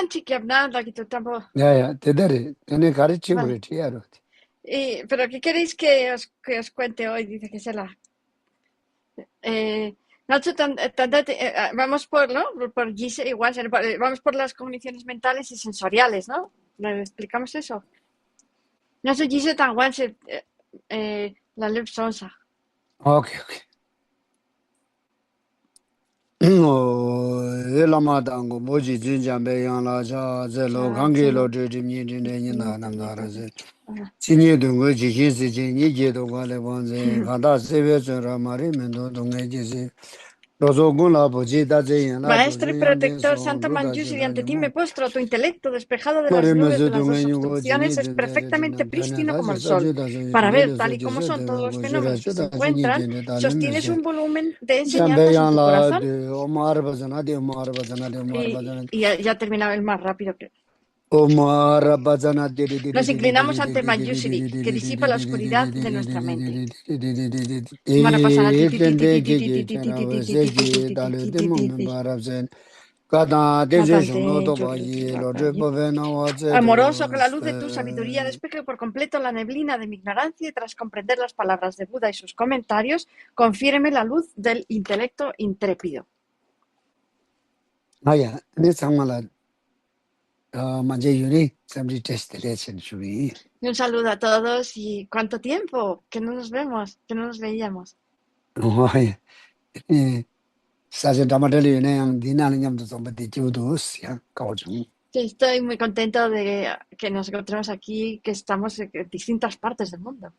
Sanchi habla, que tú tampoco. Ya, te daré, tiene carichi Vale. buretiaro. ¿Pero qué queréis que os cuente hoy? Dice que se la. Nacho, vamos por, ¿no? Por Gise, igual, vamos por las cogniciones mentales y sensoriales, ¿no? ¿Le explicamos eso? Nacho, Gise, Tanguan, la Lep Sonsa. Ok. Lama tango boji jinjan be yang la cha ze lo Ya, kange lo chelo. zhe zhe mi zhe ne yin na nam da ra ze. Ajá. Chi nye dung go chi xin si chi nye je do ga le wan ze ka da se we zhe ra ma ri men do dong e ji si. Lo zo gun la bo ji da ze yin la do Maestro zhe y yang den protector so Santa lu da zhe Manjusi, da ante je ti me mo. postro, tu intelecto despejado de Ma las ri me nubes ze de las dung dos e nyu go ji ni obstrucciones, es zhe ze re zhe perfectamente nam ta ne prístino da como zhe el sa sol. ju da zhe Para yin de ver le tal se y ji como se son de todos lo los go zhe ra fenómenos que zhe se da zhe ni encuentran, je ne da le me sostienes se. un volumen de Jan be enseñanzas en yang tu la corazón de o ma ra ba zhe de o ma ra ba zhe y ya terminaba el más rápido. Omara bazana diri diri Nos diri diri inclinamos ante diri diri Manjushri, diri que diri disipa diri la diri oscuridad de diri nuestra diri mente. diri diri diri Marapasana ti e ti ti ti tende ti ke ti ti ke ti ti chana ti ti we ti se ti ti ji ti ti dalu ti de ti mo ti men ti. barab zen kada de je shong no Nadante, to ba yi lo je bo ve na wa ze amoroso, do que la luz de tu sabiduría despeje por completo la neblina de mi ignorancia y tras comprender las palabras de Buda y sus comentarios, confiéreme la luz del intelecto intrépido. aya ne samala ma je yuri samri test le chen shui Y un saludo a todos y ¿cuánto tiempo? Que no nos vemos, que no nos veíamos. aya sa je dama de le ne yang dina le nyam to so ba de ju do sia kao chung. Sí, estoy muy contento de que nos encontremos aquí, que estamos en distintas partes del mundo.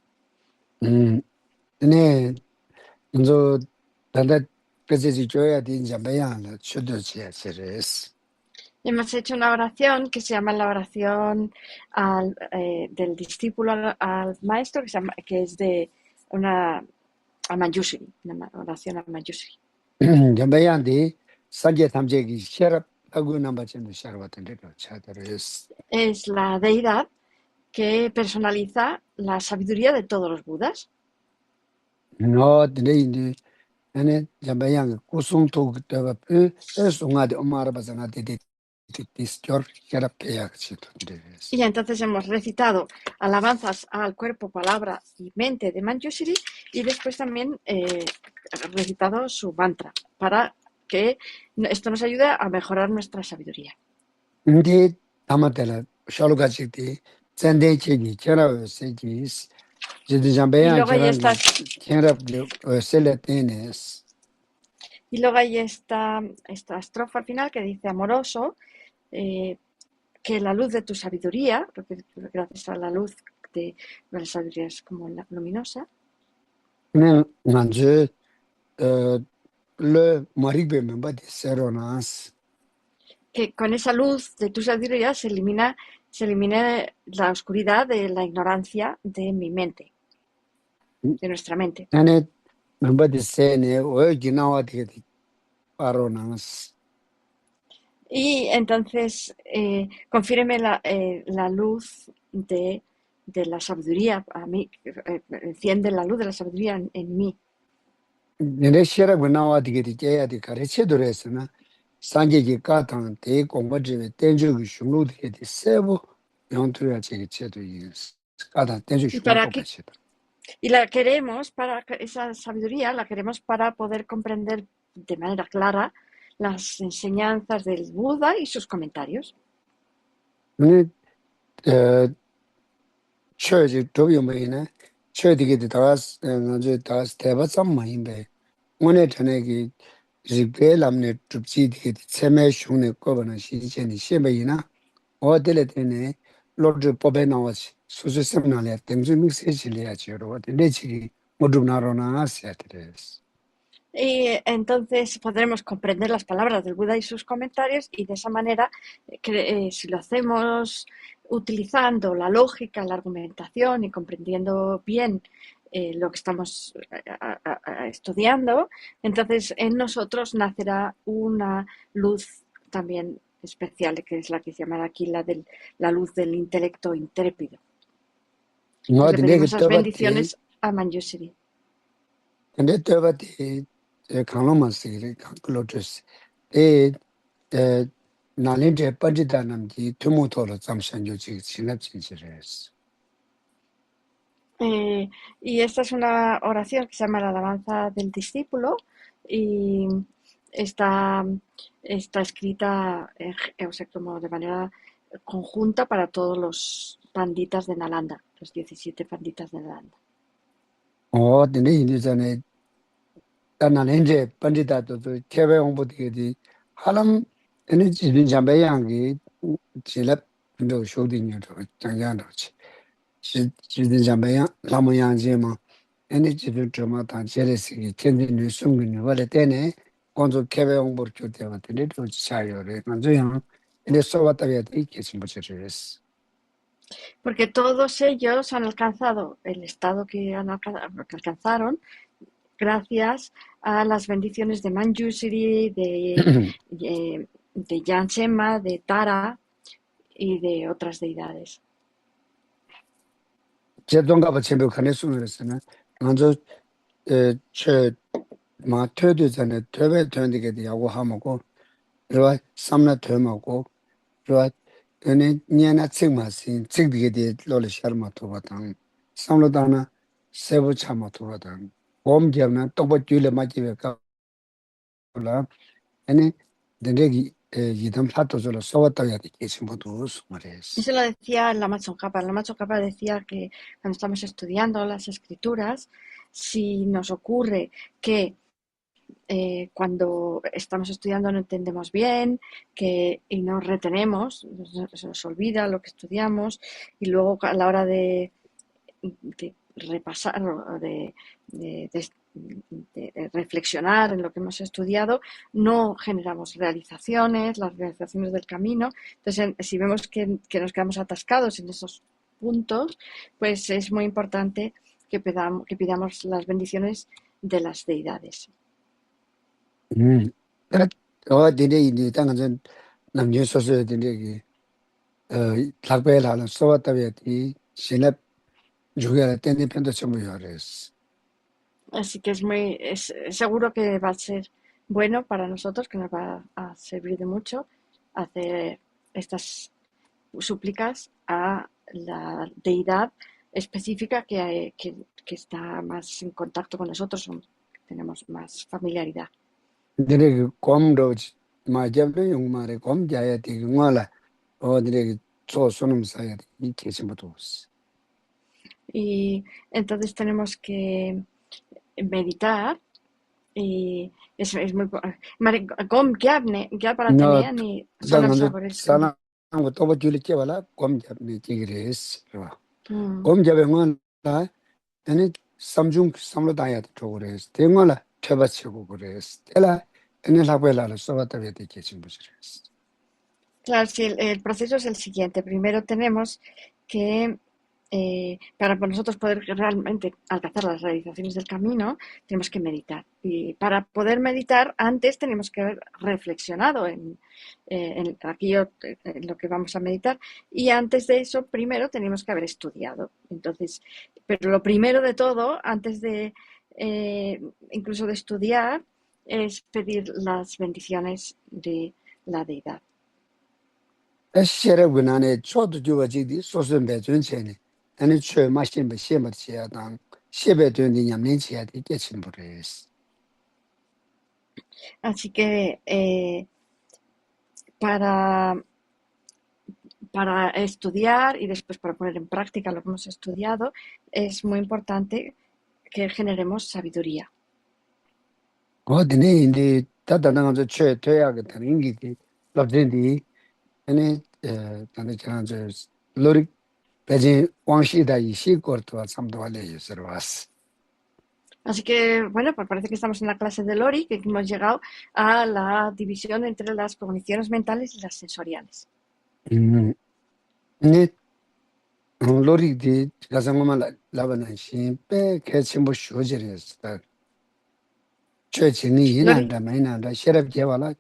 Ne nzo tanda pese si choya di njambayang la chudu chiya chiris. Hemos hecho una oración que se llama la oración del discípulo al maestro, que es de una a Manjushri, una oración a Manjushri. Njambayang di sanje tamche ki sharap agu namba chendu sharwa tanda lo chadaris. Es la deidad que personaliza la sabiduría de todos los Budas. No, tanda indi, ane njambayang kusung tuk tawa pu, sunga di umara basana di skyor sharap peyak chidu chiris. Y entonces hemos recitado alabanzas al cuerpo, palabra y mente de Manjushri y después también recitado su mantra para que esto nos ayude a mejorar nuestra sabiduría. Ndi tamatela shaluka chikti, tsende chigi charawa sekis, Y Jidijambeyan luego hay chirangi estas chenrab sele tenes. Y luego hay esta estrofa al final que dice amoroso, eh, que la luz de tu sabiduría, porque gracias a la luz de la sabiduría es como luminosa, Nen nganzu le marigbe memba de seronas. que con esa luz de tu sabiduría se elimine la oscuridad de la ignorancia de mi mente, de nuestra mente. Ane memba de sene oyo ginawa de paronas. Y entonces confiéreme la luz de la sabiduría a mí, enciende la luz de la sabiduría en mí. Nene shera gunawa de jaya de kareche duresana. Sanje ki katang te kongba jive tenju ki shunglu de sebo yontuya chegi chedu yins. Katang tenju Y shunglu para toba que chedu. Y la queremos esa sabiduría la queremos para poder comprender de manera clara las enseñanzas del Buda y sus comentarios. Nene chöö chik dhub yunpa ina, chöö diki di tawas, nga zui tawas taiba tsamma yinpa. Ngone chane ki rikpe lamne dhubchi diki di tseme shungne koba na shi chani shenpa ina, owa dili tene lodru pobe na wachi, susu semna liya, tengzu mikse chi liya chi yorwa, dili chiki mudrub na rona asya tires. Y entonces podremos comprender las palabras del Buda y sus comentarios y de esa manera, si lo hacemos utilizando la lógica, la argumentación y comprendiendo bien lo que estamos estudiando, entonces en nosotros nacerá una luz también especial, que es la que se llama aquí la luz del intelecto intrépido. Nga Entonces le dili ki pedimos esas toba ti, bendiciones a Manjushri. dili toba ti, kanglo ma sikiri, kanglo chus. 나린제 빠지다 남지 투모토로 잠산요 지금 진압진지레스. Eh, y esta es una oración que se llama la alabanza del discípulo y está, está escrita o sea, como de manera conjunta para todos los panditas de Nalanda, los 17 panditas de Nalanda. 근데 이제 전에 나린제 빠지다도 개회 홍보되게 하람 에너지 잠배양기 진압 도 쇼딩요 장장도치. 지진 잠배양 라모양제마 에너지를 좀 하다 제레스기 텐디는 숨기는 원래 때네 건조 개회 홍보를 줄 때가 되는 또 차요래. 먼저 en eso todavía hay que es muchas veces. Porque todos ellos han alcanzado el estado que alcanzaron gracias a las bendiciones de Manjusri, de Yanshema, de Tara y de otras deidades. 제동가 버체도 가능성을 먼저 저 마트도 전에 퇴배 되게 되고 하고 그리고 삼나 되고 그리고 근데 니나 책마신 책되게 돼 로를 샤르마토 바탕 삼로다나 세부 참마토 바탕 봄게나 또버 줄에 맞게 가라 아니 되게 이담 사토서 소왔다야 되게 심어도 말이지. Eso lo decía Lama Tsongkhapa. Lama Tsongkhapa decía que cuando estamos estudiando las escrituras, si nos ocurre que cuando estamos estudiando no entendemos bien y no retenemos, se nos olvida lo que estudiamos y luego a la hora de repasar o de reflexionar en lo que hemos estudiado, no generamos realizaciones, las realizaciones del camino. Entonces, si vemos que nos quedamos atascados en esos puntos, pues es muy importante que pidamos las bendiciones de las deidades. 되게 이제 당은 남녀 소소에 되게 탁배라는 소왔다에 이 신압 주가 때문에 편도 좀 요래스. Así que es seguro que va a ser bueno para nosotros, que nos va a servir de mucho hacer estas súplicas a la deidad específica que está más en contacto con nosotros, tenemos más familiaridad. 되게 검도 마잡도 용말에 검자야 되게 뭐라 되게 소소는 사야 이 계심부터. Y entonces tenemos que meditar y es muy com que para 너 tener ni sonam 당은 sabores. 사나 또 버줄이 깨발라 검잡네 지그레스. Mm. 검잡은 나 아니 삼중 삼로 다야 저거레스. 대ങ്ങള라 쳐바치고 그래스. 때라 en el abuela lo estaba todavía de que sin buscar. Claro, sí, el proceso es el siguiente. Primero tenemos que, para nosotros poder realmente alcanzar las realizaciones del camino, tenemos que meditar. Y para poder meditar, antes tenemos que haber reflexionado en aquello en lo que vamos a meditar. Y antes de eso, primero tenemos que haber estudiado. Entonces, pero lo primero de todo, antes de incluso de estudiar, es pedir las bendiciones de la deidad. Share winane chod juwa jidi sosun be jun chene. Ani chue ma shin be shema chia dang. Shebe jun di nyam nin chia di ke chin bures. Así que para, para estudiar y después para poner en práctica lo que hemos estudiado, es muy importante que generemos sabiduría. Dine indi tata nang zo chue toya ge tan ingi di lop zin di. Ani tanda chan zo lorik pejin wangshi da yi shi kortwa samdwa le yu servas. Así que, bueno, pues parece que estamos en la clase de Lori, que hemos llegado a la división entre las cogniciones mentales y las sensoriales. Ni lorik di kasangoma laba nan shin pe ke chimbo shujiris. Chue chini Lori, yinanda mainanda sherab jewala.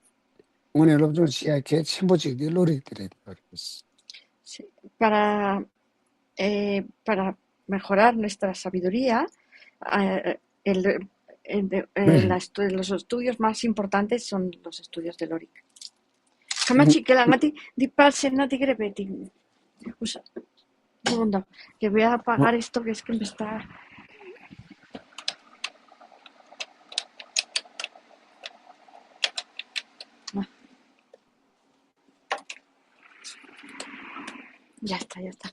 Une lobzon siya ke chimbo chikdi lorik dire. sí, para mejorar nuestra sabiduría, los estudios más importantes son los estudios de Loric. Camachi, que la gati di passe, no ti crepeti. Usa, un segundo, que voy a apagar esto que es que me está. Ah, ya está, ya está.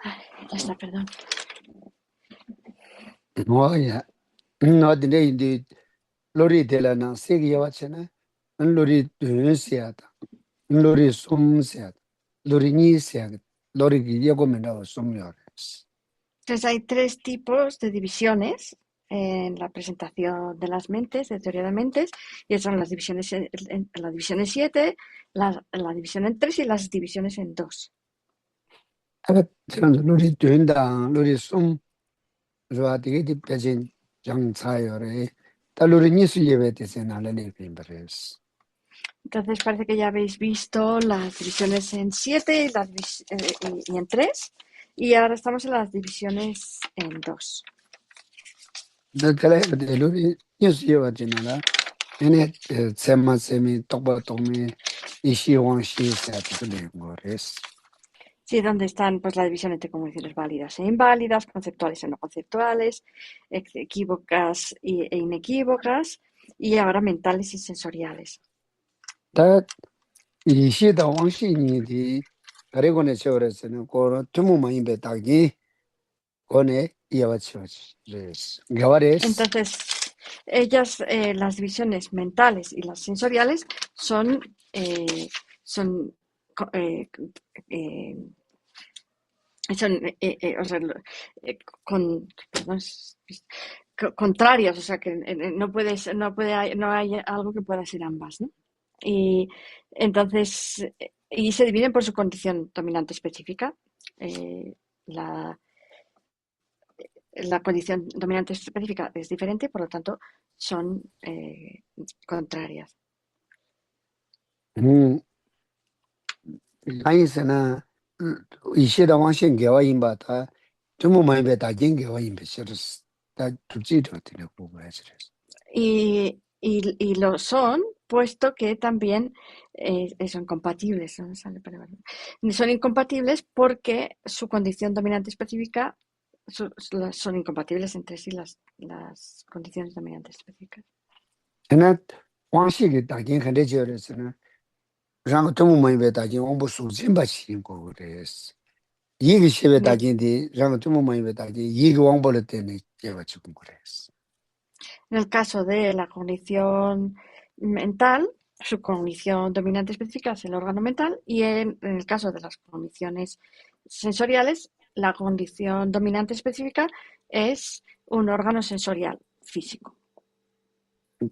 Ay, ya está, perdón. 뭐야 너한테 이제 로리 되려나 세계 와치나 로리 되세야다 로리 숨세야 로리 니세야 로리 기여고면서 숨요. Entonces hay tres tipos de divisiones en la presentación de las mentes, de teoría de mentes, y son las divisiones la división en 7, la división en 3 y las divisiones en 2. 아, 저는 로리 된다 로리 숨 좋아되게 되진 장차요래 다 로리 니스예베 되세나래 빈버스. Entonces parece que ya habéis visto las divisiones en 7 y, y en 3, y ahora estamos en las divisiones en 2. 그래 로리 니스예베 되나라 얘네 세마세미 똑바똑미 이시왕시세 되는 거레스. Sí, donde están pues la división entre convenciones válidas e inválidas, conceptuales e no conceptuales, equívocas e inequívocas, y ahora mentales y sensoriales. 다 이시다 왕시니디 가래고네 세월에서는 고로 주무만 임베 딱이 고네 이와치와치 가와레스. Entonces, ellas, las divisiones mentales y las sensoriales son, son, eh, eh, son o sea, perdón, contrarias, o sea que no hay algo que pueda ser ambas, ¿no? Y entonces, y se dividen por su condición dominante específica. La, la condición dominante específica es diferente, por lo tanto, son contrarias. 아이스나 이시다 왕신 개와 임바다 주무만 임베 딱인 개와 임베 시르스 다 주지도 되는 부분에서. Y lo son, puesto que también son compatibles. ¿No? Son incompatibles porque su condición dominante específica son incompatibles entre sí las condiciones dominantes específicas. 나 왕시게 딱인 한데 저랬으나 랑 주무만 임베 딱인 왕부 수진바 시인 거 그랬어. 이게 시베 딱인데 랑 주무만 임베 딱인 이게 왕벌을 때문에 제가 지금 그랬어. En el caso de la cognición mental, su cognición dominante específica es el órgano mental, y en el caso de las cogniciones sensoriales, la condición dominante específica es un órgano sensorial físico.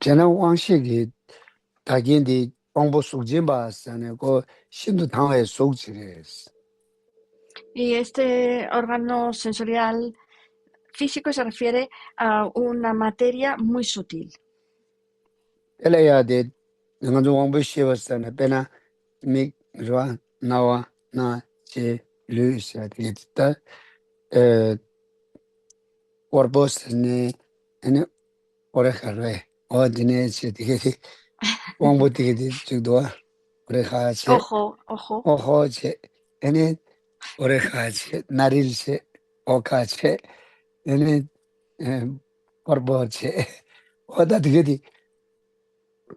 저는 왕시게 딱인데 왕부 수진바스는 그 신도 당에 속지랬어. Y este órgano sensorial físico se refiere a una materia muy sutil. 엘레야 데 내가 좀 왕부 시었잖아. 배나 미 좋아 나와 나제 루시아 데다 에 워버스네 ene 오래가래 어디네 지디게 왕부 디게 주도 오래가지 Ojo, ojo. 오호제 ene 오래가지 나릴세 오카체 ene 워버제 어다 디게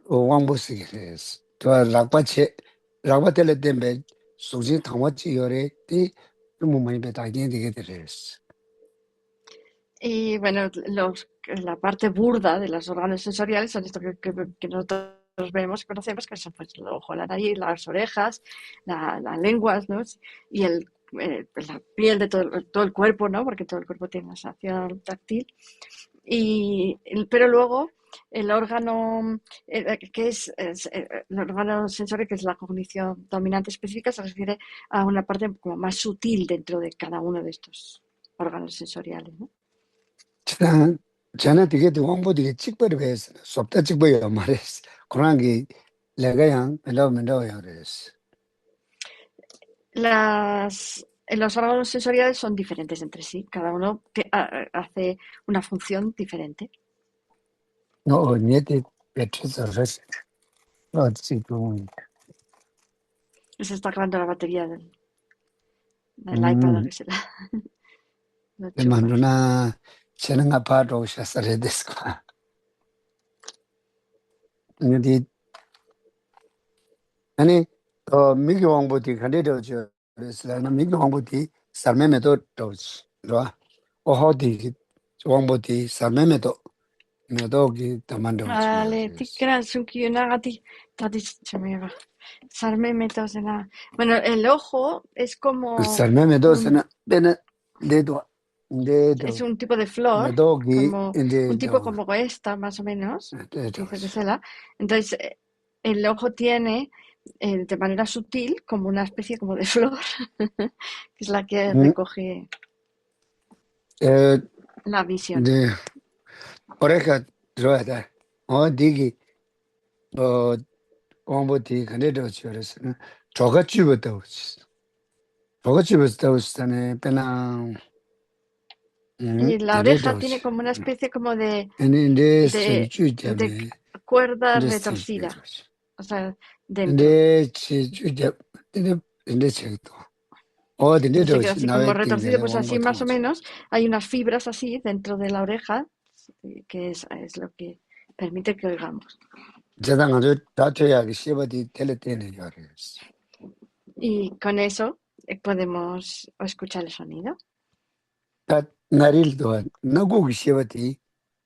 왕부스기레스 또 락바체 락바텔레 덴베 수지 당와치 요레 티 무마이 베타긴 디게 데레스. Y bueno, la parte burda de los órganos sensoriales son esto que nosotros vemos, conocemos, que son pues, el ojo, la nariz, las orejas, la lengua, ¿no? Y la piel de todo el cuerpo, ¿no? Porque todo el cuerpo tiene una sensación táctil. Pero luego el órgano el órgano sensorio, que es la cognición dominante específica, se refiere a una parte como más sutil dentro de cada uno de estos órganos sensoriales, ¿no? 저는 되게 왕부 되게 찍버리베스 섭다 찍버요 말레스 그런 게 내가 멜로멜로야 그랬어. Los órganos sensoriales son diferentes entre sí, cada uno hace una función diferente. 너 니한테 배치서 그랬어. sí, como, Y se está acabando la batería del iPad, o mm, que será. Lo te mando enchufas. una chena paro ya sale desca. Ni ani migi wangbo di khande do jo resla na migi wangbo di sarme me do do ro o ho di wangbo di sarme me do ki tamando chi yo Vale, res. tikra sunki nagati, tati se me va. Sarme metos de nada. Bueno, el ojo es como Sarme me do un, sana bena de es do un tipo de flor, me do ki como de un tipo do como esta, más o menos, de do. dice que se la. Entonces, el ojo tiene de manera sutil como una especie como de flor, que es la que recoge Eh, la visión. de oreja ro da o digi o wangbo di khande do chi res na choga chi bo do. Choga chi bo do stane pena Y la de oreja do. tiene como una especie como Ende sen de, chu de me cuerda ende sen chu retorcida, o sea, dentro. ende chi chu ende che to. O de Entonces se do queda así na como ve ting de retorcido, le pues wang bo así tong más o chi. menos. Hay unas fibras así dentro de la oreja, que es lo que permite que oigamos. Je da nga da che ya ge she ba di tele tene ya res. Y con eso podemos escuchar el sonido. Ta naril do na gu ge she ba di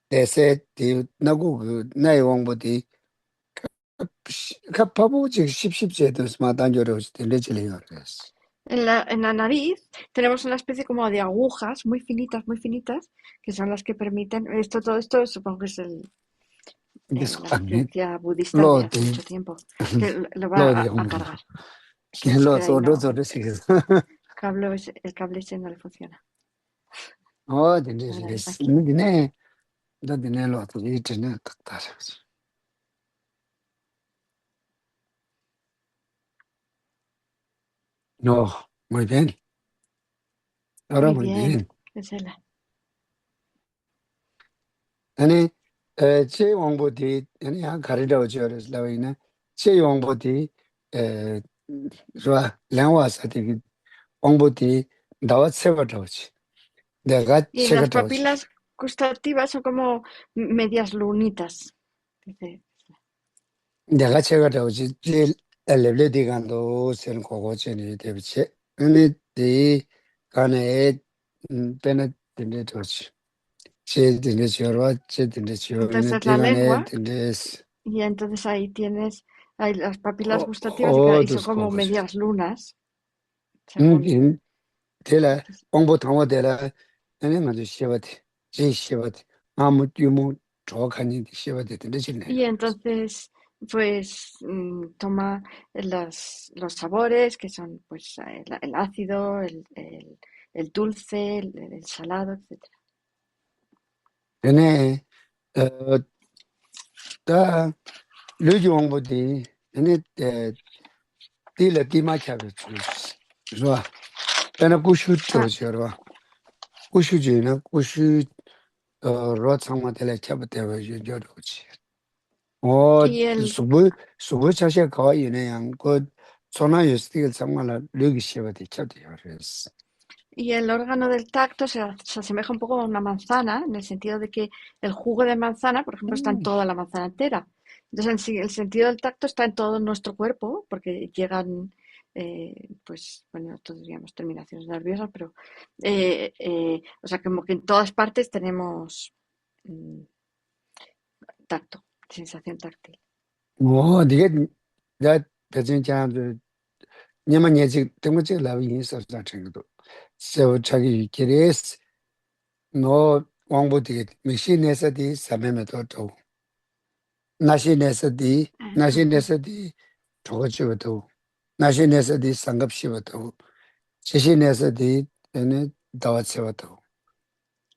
de se di na gu na ye wang bo di ka pa bu ji ship ship je do ma dan jo ro de le che le ya res. En la nariz tenemos una especie como de agujas muy finitas, que son las que permiten, todo esto supongo que es Des la kwa ni ciencia budista lo de hace de mucho tiempo, que lo va lo de a hong cargar, que que se lo queda ahí, so no, do se el cable ese no le funciona. 어, 근데 A ver, res, aquí. 근데 너 니네 로도 이제는 딱다. No, muy bien. Ahora Muy muy bien, bien. es el- 아니, 제 왕보디 아니 한 가리라고 저res la vaina. 제 왕보디 에, 좋아. 량와사디 왕보디 나와 세버더지. 내가 Y las 세거더지. papilas gustativas son como medias lunitas. Dice. 내가 세거더지. 제 엘레블레디 간도 센 거고체니 되비치. 근데 이 간에 베네 된데더지. 제 된데지어와 제 Entonces 된데지어는 es la 대간에 lengua 된데스. y entonces ahí tienes ahí las papilas 어, gustativas y son dos como cosas. medias lunas, según... tela 공부 통화 되라 아니 맞아 시바티 제 시바티 아무 유무 저칸이 시바티 되는 Y entonces, pues toma los sabores, que son pues el ácido, el dulce, el salado, etcétera. 얘네 어다 르지 공부디 얘네 딜레 디마차베 주스 좋아 내가 구슈 Ah, 저저와 구슈지나 구슈 로창마텔에 잡대베 저저지 어 y el, 수부 차셔 거이네 양그 전화 유스틱을 정말 르기 시바티 잡대요 그래서 y el órgano del tacto se asemeja un poco a una manzana, en el sentido de que el jugo de manzana, por ejemplo, está en toda la manzana entera. Entonces, el sentido del tacto está en todo nuestro cuerpo, porque llegan, pues, bueno, todos diríamos terminaciones nerviosas, pero, o sea, como que en todas partes tenemos mm, tacto, sensación táctil. 뭐, 네가 나 배정자들 냐만 예지 때문에 라비 인사다 정도. 저 자기 길에스 너 왕보디 미신에서디 사매면도 또 나신에서디 나신에서디 저거지부터 나신에서디 상급시부터 지신에서디 에네 다와치부터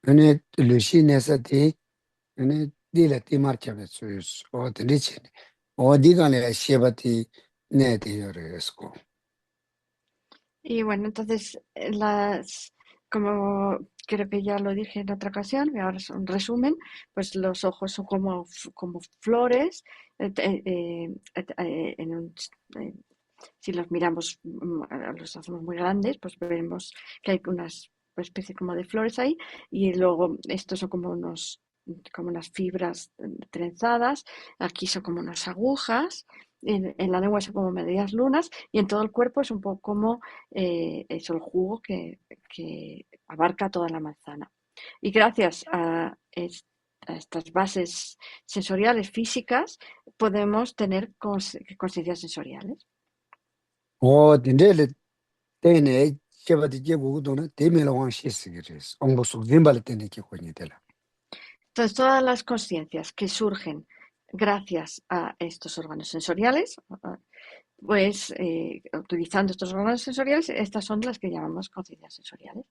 에네 루신에서디 에네 딜라티 마르케베스 어디리치 어디가네 시바티 네디요레스코 Y bueno, entonces, como creo que ya lo dije en otra ocasión, y ahora es un resumen, pues los ojos son como flores, en eh, si los miramos, los hacemos muy grandes, pues vemos que hay unas especie como de flores ahí, y luego estos son como unas fibras trenzadas, aquí son como unas agujas, en la lengua son como medias lunas, y en todo el cuerpo es un poco como eso, el jugo que abarca toda la manzana. Y gracias a estas bases sensoriales físicas podemos tener conciencias sensoriales. 딘데레 때네 제바디 제고도나 데메라 왕시스기레스 옹보수 딘발레 때네 기고니데라. Entonces, todas las conciencias que surgen gracias a estos órganos sensoriales, pues utilizando estos órganos sensoriales, estas son las que llamamos conciencias sensoriales.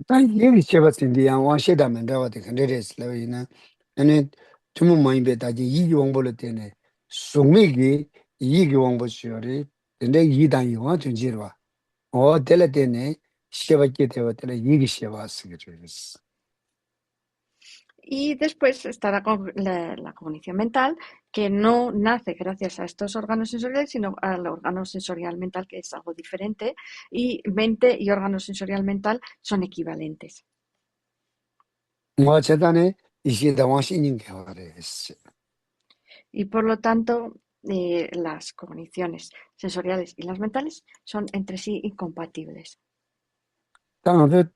단 얘기 제바신디 양 왕시다 맨다와데 컨데레스 라위나 아니 주문 마인베 다지 이 왕볼레 때네 송미기 이기 왕보시오리 근데 이단 영화 준지로와 델레 때네 시바께 되었더라 이기 시바스기레스. Y después está la cognición mental, que no nace gracias a estos órganos sensoriales, sino al órgano sensorial mental, que es algo diferente, y mente y órgano sensorial mental son equivalentes. 뭐제단에 이시다 왕신인 개화레스. Y por lo tanto, las cogniciones sensoriales y las mentales son entre sí incompatibles. 당그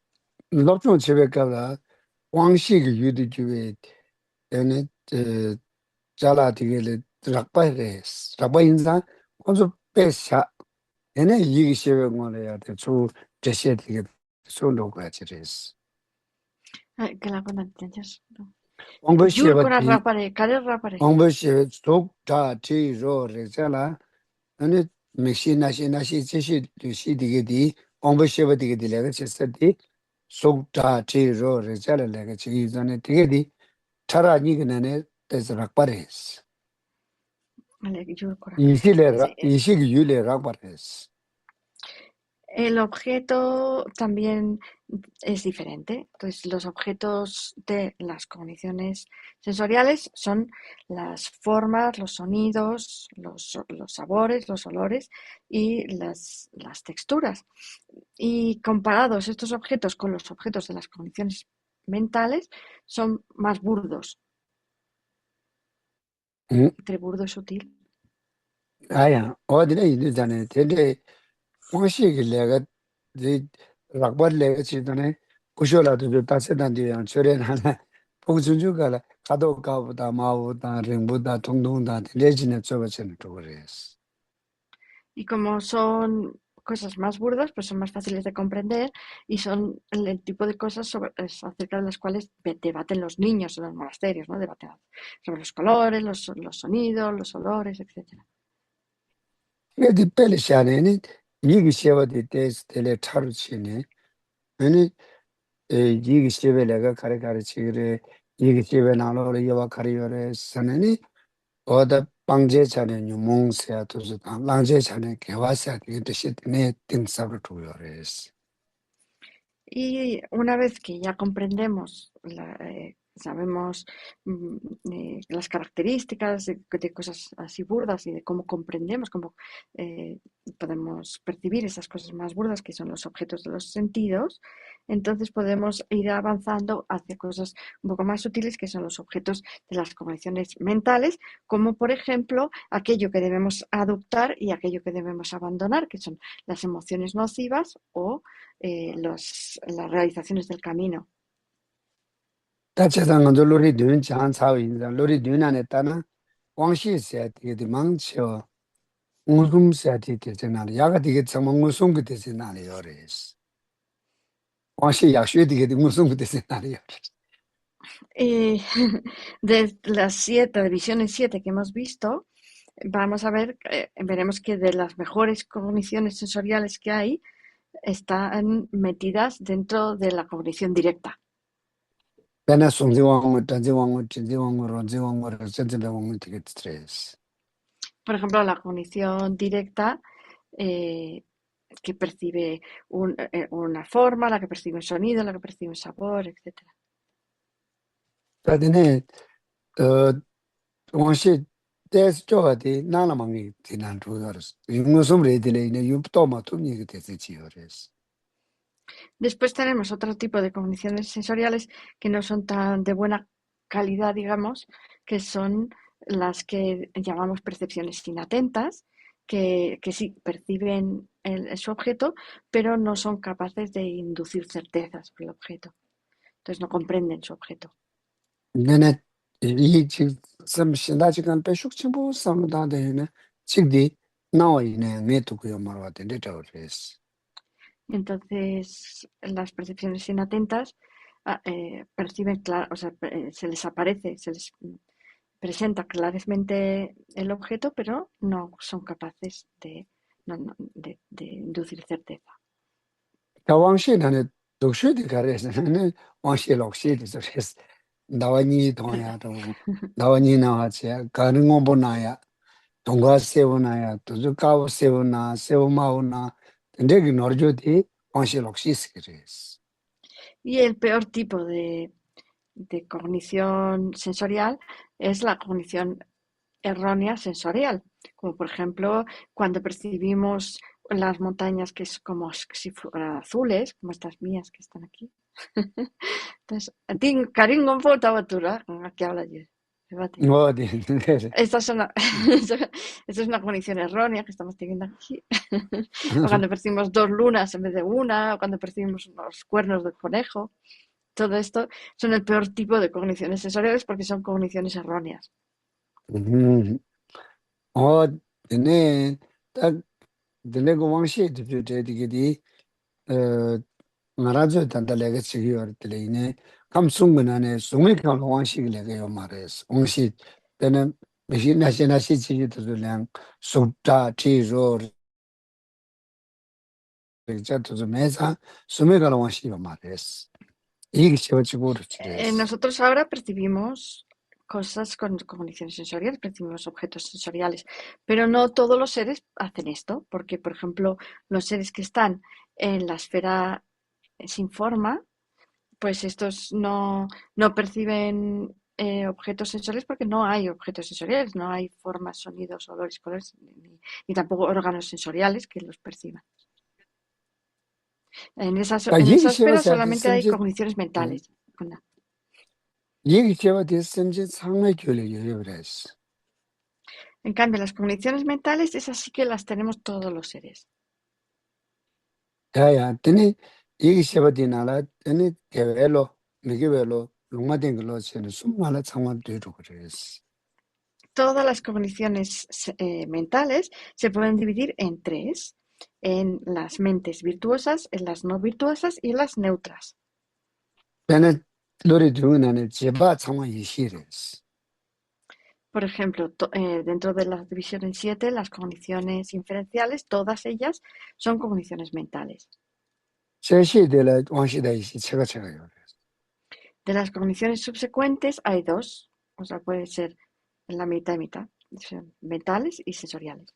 럽좀 집에가다 왕식이 유디주에 에네 자라디게 락바레스 락바 인자 먼저 빼샤 에네 이기 시험을 돼. 저 제시되게 솔로가 지레스. Ay, que la entiendes. Yur con 왕버시에바디 rapare, care rapare. 왕버시에 속다 지로레자라 아니 맥시나시나시 제시 시디게디 왕버시에바디게 되게 제스디 속다 지로레자라가 지기전에 되게디 차라니그네 데스 락바레스. Vale, yur con 이실레라 이식이 유레 락바레스. El objeto también es diferente. Entonces, los objetos de las cogniciones sensoriales son las formas, los sonidos, los sabores, los olores y las texturas. Y comparados estos objetos con los objetos de las cogniciones mentales, son más burdos. Entre burdo y sutil. 아야 어디래 이르잖아요. 근데 왕식이 내가 이 락바레가 지도네 고쇼라도 다세단디랑 저런 하나 봉준주가 가도 가보다 마보다 링보다 동동다 레진에 저거처럼 그랬어. Y como son cosas más burdas, pues son más fáciles de comprender y son el tipo de cosas acerca de las cuales debaten los niños en los monasterios, ¿no? Debaten sobre los colores, los sonidos, los olores, etc. 근데 펠샤네는 이게 시험이 테스트를 차르치네. 아니 이게 시험에가 가르치기를 이게 시험에 나로를 여와 가리요래 선에니 어다 방제자네 몽세야 도서 랑제자네 개와사 되게 뜻이네 등사로 두요래스. Y una vez que ya comprendemos, sabemos las características de cosas así burdas y de cómo comprendemos, cómo podemos percibir esas cosas más burdas que son los objetos de los sentidos, entonces podemos ir avanzando hacia cosas un poco más sutiles que son los objetos de las cogniciones mentales, como por ejemplo aquello que debemos adoptar y aquello que debemos abandonar, que son las emociones nocivas o las realizaciones del camino. 다체상은 로리 düğün çan 사위인다. 로리 düğün 안에 따나 왕시세 되게 망쳐. 무슨세 되잖아. 야가 되게 정말 무슨 게 되잖아. 요래스. 왕시 약쇼 되게 무슨 게 되잖아. Eh, de las visiones 7 que hemos visto, vamos a ver, veremos que de las mejores cogniciones sensoriales que hay, están metidas dentro de la cognición directa. 배나 송지왕을 단지왕을 진지왕을 런지왕을 센지배왕을 되게 스트레스. Por ejemplo, la cognición directa que percibe una forma, la que percibe un sonido, la que percibe un sabor, etcétera. 다들 원시 대스 저한테 나라망이 지난 주더스 이거 sombrero 이네 유토마 톱니 que te chiores. Después tenemos otro tipo de cogniciones sensoriales que no son tan de buena calidad, digamos, que son las que llamamos percepciones inatentas, que sí perciben su objeto, pero no son capaces de inducir certezas sobre el objeto. Entonces no comprenden su objeto. 내가 이 지금 some 신다지간 배숙 친구 상담다네 직디 나와이네 메토고요 말하는데 저res. Entonces las percepciones inatentas perciben, o sea, se les aparece, se les presenta claramente el objeto, pero no son capaces de inducir certeza. 가왕시는 독수리 가래서는 왕시 록시도 저res. 나와니 동야도 나와니 나와지 가는 거 보나야 동가 세우나야 또 가고 세우나 세우마우나 근데 그 너저디 왕시 록시스 그래스. Y el peor tipo de cognición sensorial es la cognición errónea sensorial, como por ejemplo cuando percibimos las montañas que es como si fueran azules, como estas mías que están aquí. Entonces, Karin Gonfo Tabatura, aquí habla yo. 어디 Esta es una, esta es una cognición errónea que estamos teniendo aquí. O cuando percibimos dos lunas en vez de una, o cuando percibimos unos cuernos del conejo. Todo esto son el peor tipo de cogniciones sensoriales porque son cogniciones erróneas. 어 네. 딱 들레고 왕시 저저디게디 어 나라저 단달래가 지기어 들레네 감송문안에 송미강 왕시래가요 말레스 왕시 때는 미신나시나시 지기들랑 속다 지로 저도 매사 소매가 왕시요 말레스 이게 세워지고를 지레스 Nosotros ahora percibimos cosas con cogniciones sensoriales, percibimos objetos sensoriales, pero no todos los seres hacen esto, porque, por ejemplo, los seres que están en la esfera sin forma, pues estos no perciben objetos sensoriales porque no hay objetos sensoriales, no hay formas, sonidos, olores, colores, ni tampoco órganos sensoriales que los perciban. 아 En esa 얘기 esfera 세워서 solamente hay 심지 cogniciones mentales. 얘기 세워서 심지 상의 교류요 그래스 En cambio, las cogniciones mentales, esas sí que las tenemos todos los seres. 야야 드니 얘기 세워디나라 드니 개벨로 미개벨로 롱마된 걸로 세는 숨말라 상황 되고 그래스 Todas las cogniciones mentales se pueden dividir en tres, en las mentes virtuosas, en las no virtuosas y en las neutras. 배는 노래 중에 나는 제바 상황 이시레스 Por ejemplo, dentro de la división en siete, las cogniciones inferenciales, todas ellas son cogniciones mentales. 제시될 왕시다 이시 제가 De las cogniciones subsecuentes hay dos, o sea, puede ser en la mitad y mitad, son mentales y sensoriales.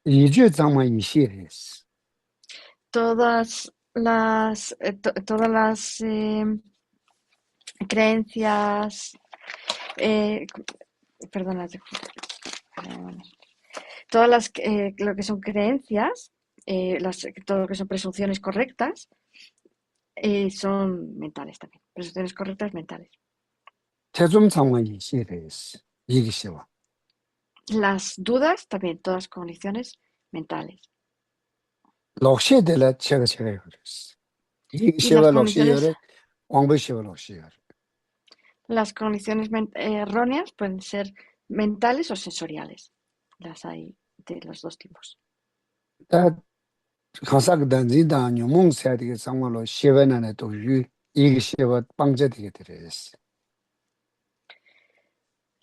이주 상황 이시레스 Todas las creencias, perdona, todas lo que son creencias, todo lo que son presunciones correctas, son mentales también, presunciones correctas mentales. 최종 상황 이시레스 이기시와 Las dudas también, todas cogniciones mentales. 록시될 제가 그랬어 Y las 이기시와 cogniciones, 록시열에 왕부시와 록시열 las cogniciones erróneas pueden ser mentales o sensoriales. Las hay de los dos tipos. 다 가삭 단지다 뇽몽세하게 상황로 시베나네 또유 이기시와 빵제되게 되레스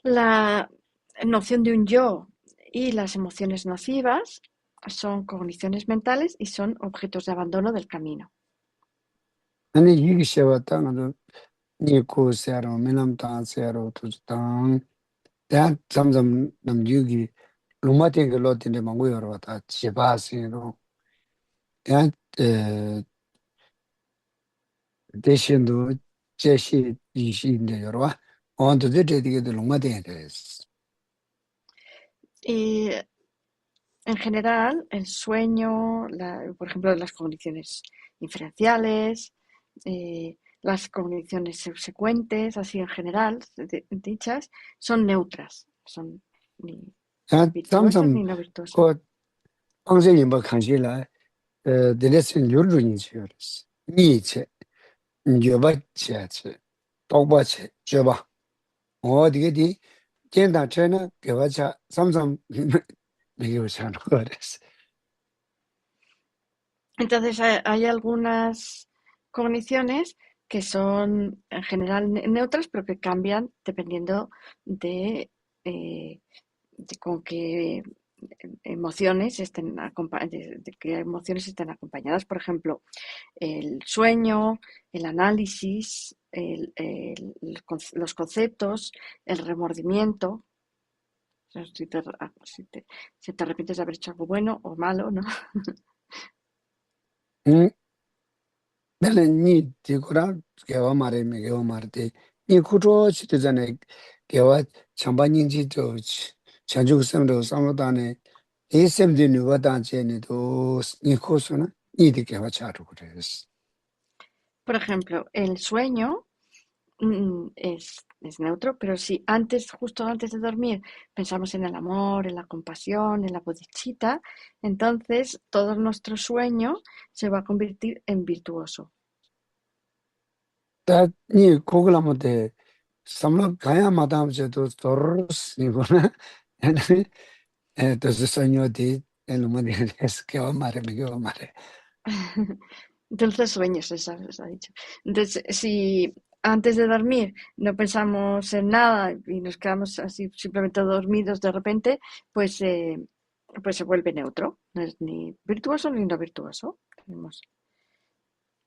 La noción de un yo y las emociones nocivas son cogniciones mentales y son objetos de abandono del camino. 아니 이기시와 땅은 니코세로 미남타세로 투당 다 점점 남주기 로마팅 그 로틴데 망고여로 다 지바시로 야, 대신도 제시 이시인데 여러 와. 언도들 되게 농마대야 돼. Y en general, el sueño, por ejemplo, las cogniciones inferenciales, las cogniciones subsecuentes, así en general, dichas, son neutras, son ni 야, virtuosas 삼삼 ni no virtuosas. 그 방송이 뭐 간실라 데레슨 요르니 지어스. 니체 녀바체체 똑바체 줘봐. 어디게디见到 车呢 给我차 삼삼 매겨 차는 거랬어. Entonces, hay algunas cogniciones que son en general neutras, pero que cambian dependiendo de, de con qué emociones de qué emociones estén acompañadas. Por ejemplo, el sueño, el análisis, los conceptos, el remordimiento. O sea, si te arrepientes de haber hecho algo bueno o malo, ¿no? 응? 나는 니 디고라 개와 말에 개와 말때 니 구조 시대전에 개와 장반인지 저 전주성도 상로단에 예sem디 누가단체니도 니 코스나 니디 개와 차로 그랬어. Por ejemplo, el sueño es neutro, pero si antes, justo antes de dormir, pensamos en el amor, en la compasión, en la bodhicitta, entonces todo nuestro sueño se va a convertir en virtuoso. 다니 고글라모데 삼로 가야 마담제도 도르스 니고나 entonces sueño de el humano es que va mare me que va mare. Dulces sueños, se ha dicho. Entonces, si antes de dormir no pensamos en nada y nos quedamos así simplemente dormidos de repente, pues, pues se vuelve neutro. No es ni virtuoso ni no virtuoso. Tenemos.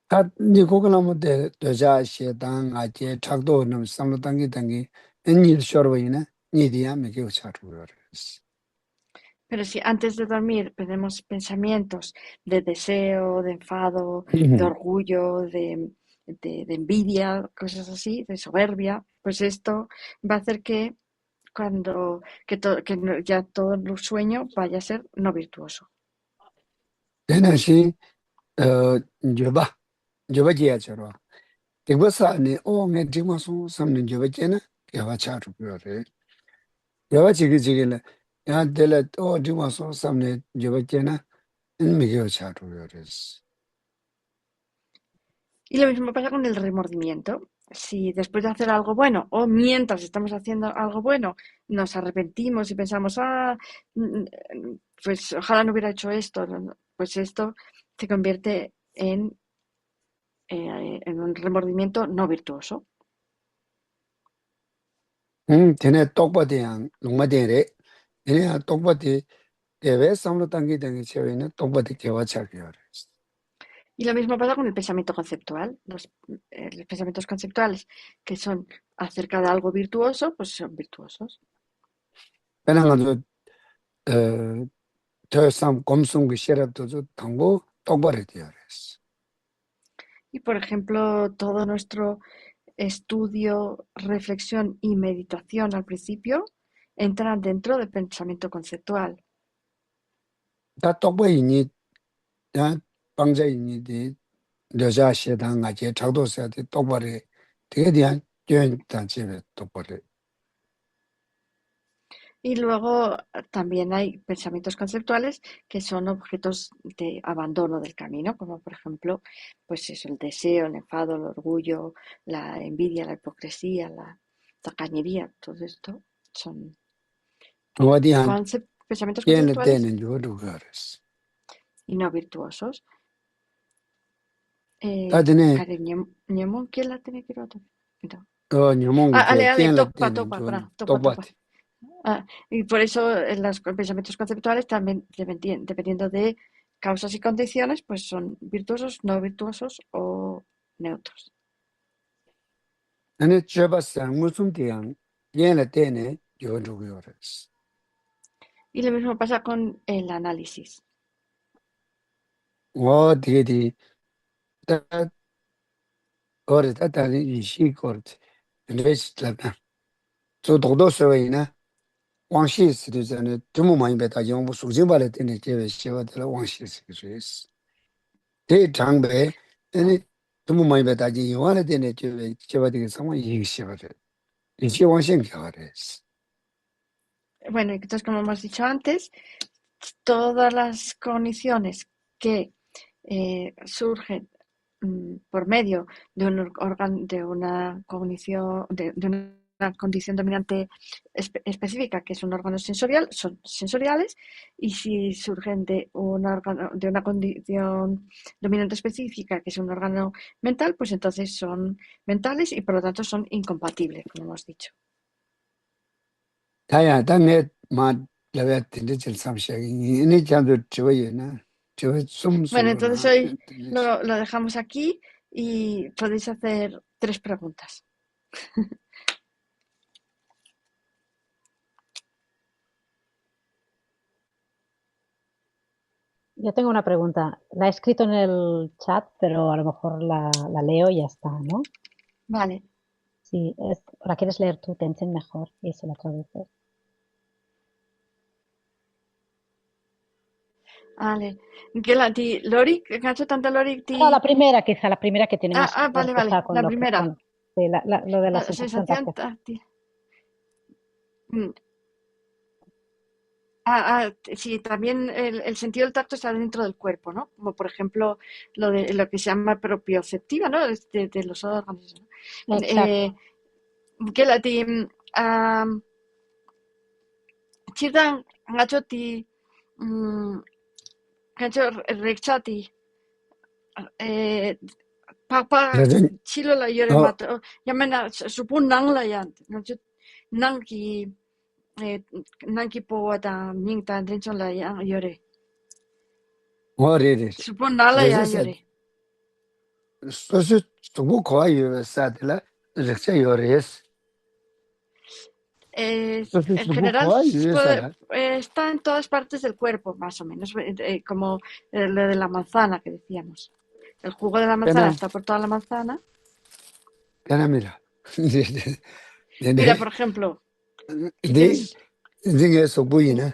다니 고글라모데 여자 시당 아제 착도 놈 삼로 당기 니 쇼르이나 니디야 me que charu. Pero si antes de dormir tenemos pensamientos de deseo, de enfado, de orgullo, de envidia, cosas así, de soberbia, pues esto va a hacer que ya todo el sueño vaya a ser no virtuoso. 되는시 저바 지야처럼 대버사네 오메 지마소 삼는 저바제나 야바 차루 그래 야바 지기지기래 야 될래 또 지마소 삼네 저바제나 미겨 차루 그랬어. Y lo mismo pasa con el remordimiento. Si después de hacer algo bueno o mientras estamos haciendo algo bueno nos arrepentimos y pensamos, pues ojalá no hubiera hecho esto, pues esto se convierte en un remordimiento no virtuoso. 되네 똑바디양 농마데레 얘네 똑바디 개베 삼로 당기 쳐이네 똑바디 개와 차겨. Y lo mismo pasa con el pensamiento conceptual. Los pensamientos conceptuales que son acerca de algo virtuoso, pues son virtuosos. 배낭아도 저삼 검송 그 시랍도 저 당고 똑바로 되어 그랬어. Y por ejemplo, todo nuestro estudio, reflexión y meditación al principio entran dentro del pensamiento conceptual. 다 똑바이니 야 방자이니 여자 시당 아제 작도서야 똑바로 되게 대한 교육단 집에 똑바로. Y luego también hay pensamientos conceptuales que son objetos de abandono del camino, como por ejemplo, pues eso, el deseo, el enfado, el orgullo, la envidia, la hipocresía, la tacañería, todo esto son 어디한 pensamientos 얘는 conceptuales 되는 요로 그랬어. y no virtuosos. 다드네 Cariño, ¿quién la tiene que ir a otro? No. 녀몽 그 Ale, 걔는 topa, 되는 para, 좀 topa. 똑바로. Y por eso los pensamientos conceptuales también, dependiendo de causas y condiciones, pues son virtuosos, no virtuosos o neutros. 나는 줘봤어 무슨 대양 얘는 되네 요로 그랬어. Y lo mismo pasa con el análisis. 어 되게 다 거를 따다니 이시 거를 레스트라나 저 도도서이나 왕시스도 전에 좀 많이 배다 영부 수집발에 때문에 제가 시험을 왕시스 그래서 대장배 아니 좀 많이 배다 영화에 때문에 제가 되게 상황이 이시거든 이시 왕신 겨레스 Bueno, entonces, como hemos dicho antes, todas las cogniciones que surgen por medio de un órgano, de una cognición, de una condición dominante específica, que es un órgano sensorial, son sensoriales, y si surgen de un órgano, de una condición dominante específica, que es un órgano mental, pues entonces son mentales y por lo tanto son incompatibles, como hemos dicho. 다야 당내 마 레베 텐데질 삼샤기 이니 잠도 저예나 저 Bueno, entonces 숨숨로나 hoy lo dejamos aquí y podéis hacer 3 preguntas. Yo tengo una pregunta. La he escrito en el chat, pero a lo mejor la leo y ya está, ¿no? Vale. Si la quieres leer tú, Tenzin, mejor y se la traduces. Vale. Lori, que ha hecho tanta Lori. No, la primera quizá, la primera que tiene más que ver Vale. quizá con La lo que primera. sí, lo de la La sensación sensación táctil. táctil. Sí, también el sentido del tacto está dentro del cuerpo, ¿no? Como por ejemplo lo que se llama propioceptiva, ¿no? De los órganos, ¿no? Exacto. Que la ti, chidan, ngachoti, ngacho rekchati, papa 레전 chilo la yore 어 mato, yamena supun nang la yan, ngacho nang ki nanki po wata ming ta drenchon la yang yore. 어레레 Supun nang la yang 레저서 yore. 소수 두고 거의 사들라 렉처 요레스 소수 En 두고 general 거의 살아 está en todas partes del cuerpo, más o menos, como lo de la manzana que decíamos. El jugo de la manzana 그나 está por toda la manzana. 그나미라 Mira, 네네 por ejemplo, 네 es, 딩에 속부이나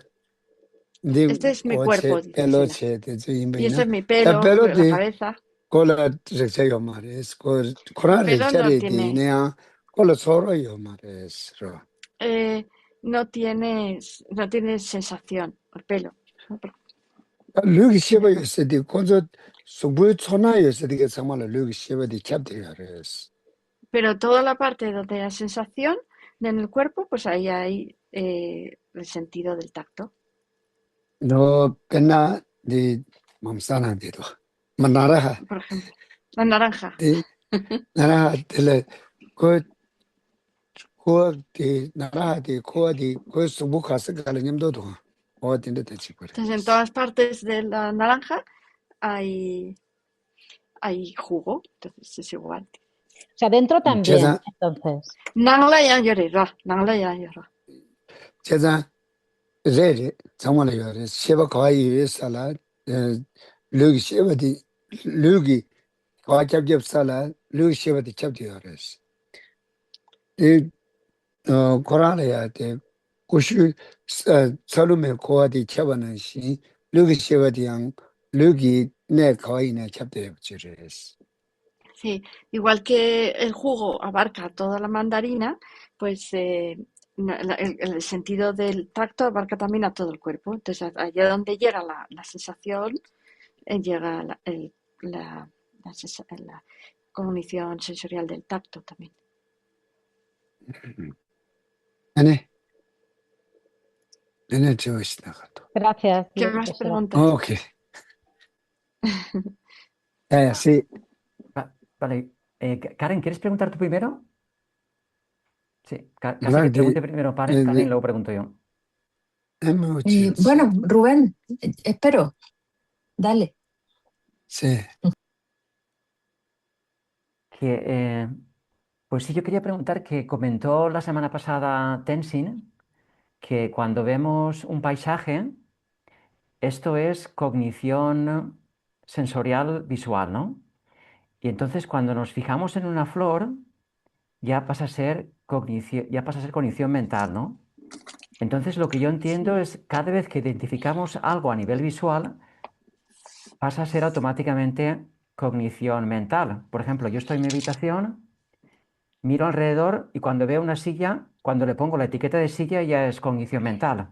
딩 este es mi cuerpo, 고체 dice Sila. 벨로체 데 Y este 임베이나 es mi 다 pelo, la 벨로디 cabeza. 콜라 렉처 요 말레스 콜 코라 Pelo no 렉처리 tiene, 디네야 콜라 소로 요 말레스 eh, no tiene sensación, el pelo. 르기 쉐바였으디 콘저 속부의 천하였으디 정말 르기 쉐바디 캡티가레스 Pero toda la parte donde hay sensación en el cuerpo, pues ahí hay el sentido del tacto. 너 맨나 네 맘사나디도 만나라하 Por ejemplo, la naranja. 네 나라 텔레 그 코디 나라디 코디 그 수부카스 갈님도도 어딘데 대치 그래 Entonces, en todas partes de la naranja hay jugo, entonces es igual. O sea, dentro también, 제자 entonces. Nangla yang yore ra, nangla yang yore. 제자 레레 정말 요레 쉐바 거의 위해서라 르기 쉐바디 르기 과capgebsala 르기 쉐바디 cap디어레스 이 코라레야 때 고슈 서름에 고아디 켜바는 시 르기 쉐바디양 르기 내 거인의 캡데 부지레스 Sí, igual que el jugo abarca toda la mandarina, pues el sentido del tacto abarca también a todo el cuerpo. Entonces, allá donde llega la sensación, llega la cognición sensorial del tacto también. 아니 내내 좋으시다가도 Gracias. ¿Qué Yo más se la- preguntas? 오케이 sí Vale. Karen, ¿quieres preguntar tú primero? Sí, casi que 그런데 pregunte primero Karen y luego pregunto yo. Bueno, Rubén, espero, dale. sí Pues sí, yo quería preguntar que comentó la semana pasada Tenzin que cuando vemos un paisaje, esto es cognición sensorial visual, ¿no? Y entonces cuando nos fijamos en una flor, ya pasa a ser cognición mental, ¿no? Entonces lo que yo entiendo Sí. es cada vez que identificamos algo a nivel visual, pasa a ser automáticamente cognición mental. Por ejemplo, yo estoy en mi habitación, miro alrededor y cuando veo una silla, cuando le pongo la etiqueta de silla ya es cognición mental.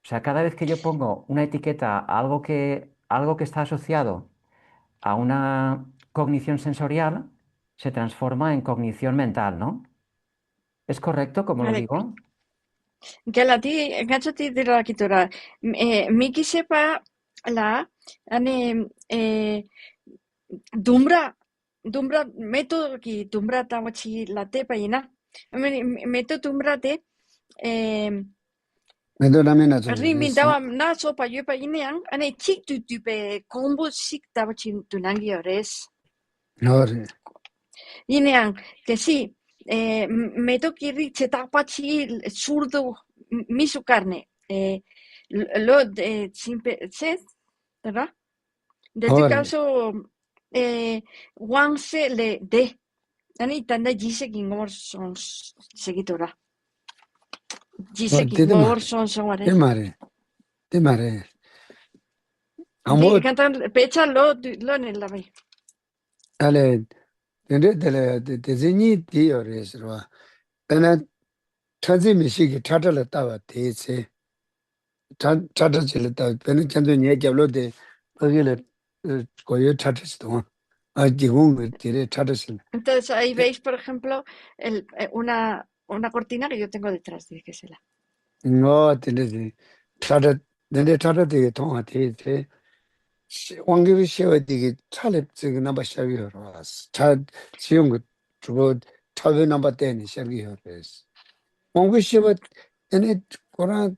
O sea, cada vez que yo pongo una etiqueta a algo que está asociado a una cognición sensorial, se transforma en cognición mental, ¿no? ¿Es correcto como lo Vale, digo? Galati, enganchati dira kitora. Miki sepa la, ane, dumbra, dumbra, meto ki dumbra tawachi la te paina. Meto dumbra te, Mendo nami na zore rin res. bintawa na so pa yu pa ineang, ane chik tu pe kombo sik tawachi tunangi ores. Nore. Ineang, que sí, me toki riche tapachi zurdo misu carne. Lo de simpe sed, ¿verdad? De este Nore. caso, Wang se le de. Ani tanda jise kingor son seguidora. O Jise dede kingor mare. son son are. De mare. De mare. Di Amo cantan pecha lo en la ve. ale dende dele de zinyi di ores ro. Pena transi mishiki tata la tawa te se. Tata chile tawa. Pena chanzo nye jablo de pagile koyo tata chito. A jigung tire tata chile. Entonces ahí veis, por ejemplo, una cortina que yo tengo detrás, dígesela. No, dende de tata dende tata de tonga te se. 왕기비 씨와 되게 차례 지금 넘버 샤비어 왔어. 차 지용 그 주로 차비 넘버 때니 샤비어 됐어. 왕기 씨와 얘네 거랑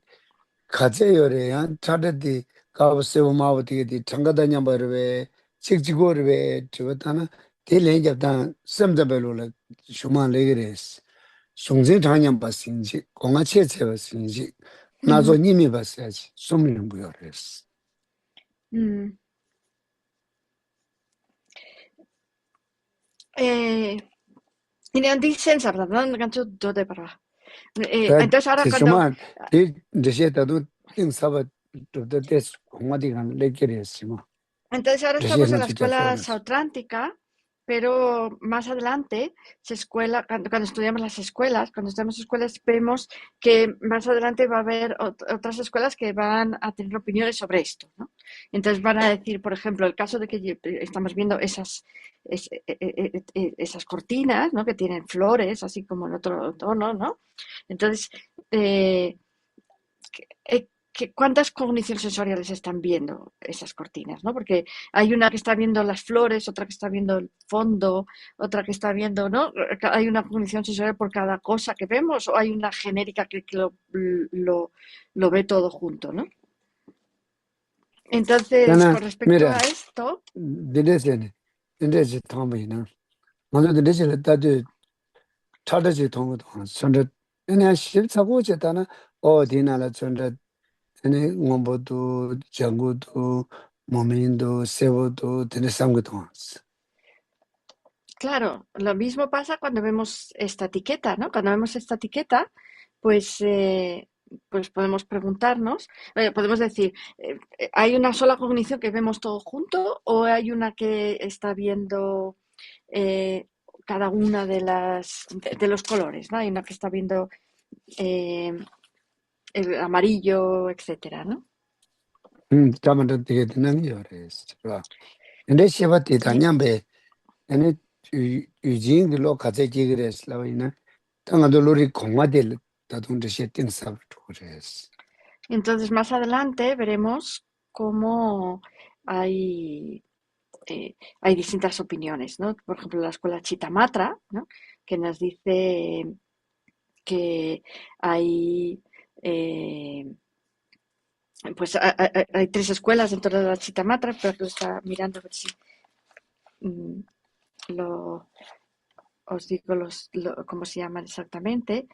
가재요래야 차례디 가버세고 마버디디 장가다냐 버르베 직지고르베 저거다나 딜레 잡다 썸더벨로라 슈만 레그레스. 송제 장냥 봤인지 공화체체 봤인지 나도 님이 봤어야지. 소문은 뭐였어. Mm. Y le dicen, ¿verdad? Gancho do de para. 다 Entonces ahora cuando, 정말 이 대시에다도 인사바 또 대스 공화디간 레게레스마 entonces ahora estamos en 대시에는 la 진짜 escuela 좋았어. sautrántica, pero más adelante, cuando estudiamos las escuelas, cuando estudiamos escuelas, vemos que más adelante va a haber otras escuelas que van a tener opiniones sobre esto, ¿no? Entonces van a decir, por ejemplo, el caso de que estamos viendo esas cortinas, ¿no? Que tienen flores, así como en otro tono, ¿no? Entonces, eh, ¿cuántas cogniciones sensoriales están viendo esas cortinas? ¿No? Porque hay una que está viendo las flores, otra que está viendo el fondo, otra que está viendo, ¿no? ¿Hay una cognición sensorial por cada cosa que vemos o hay una genérica que lo ve todo junto, ¿no? Entonces, 나는 con respecto a mira esto, 데레세네 데레세 톰이나 먼저 데레세 다들 차다지 통도 선저 그냥 실사고 제다나 어디나라 전자 아니 원보도 장고도 모민도 세보도 되는 상고도 claro, lo mismo pasa cuando vemos esta etiqueta, ¿no? Cuando vemos esta etiqueta, pues, pues podemos preguntarnos, podemos decir, ¿hay una sola cognición que vemos todo junto o hay una que está viendo eh, cada una de los colores, ¿no? Hay una que está viendo eh, el amarillo, etcétera, ¿no? 담아도 되게 되는 요래스. 근데 시바티 Y 다냠베 아니 유진들로 같이 지그레스 라이나 당아도 로리 공화될 다동데 세팅 사브토 그레스. entonces más adelante veremos cómo hay hay distintas opiniones, ¿no? Por ejemplo, la escuela Chitamatra, ¿no? Que nos dice que hay, pues hay tres escuelas dentro de la Chitamatra, pero que lo está mirando a ver si mm, lo, os digo cómo se llaman exactamente.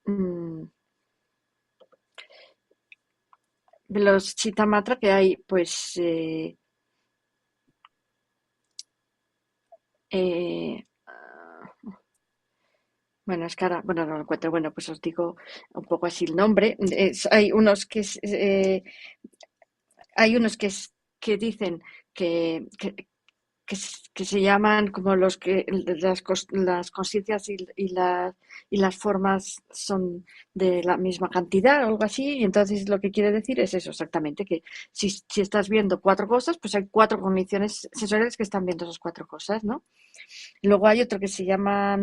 Mm, de los Chittamatra que hay, pues, bueno, es que ahora, bueno, no lo encuentro, bueno, pues os digo un poco así el nombre. Hay unos que dicen que, que, que se llaman como los que las conciencias y las formas son de la misma cantidad o algo así, y entonces lo que quiere decir es eso exactamente, que si estás viendo cuatro cosas, pues hay cuatro cogniciones sensoriales que están viendo esas cuatro cosas, ¿no? Luego hay otro que se llama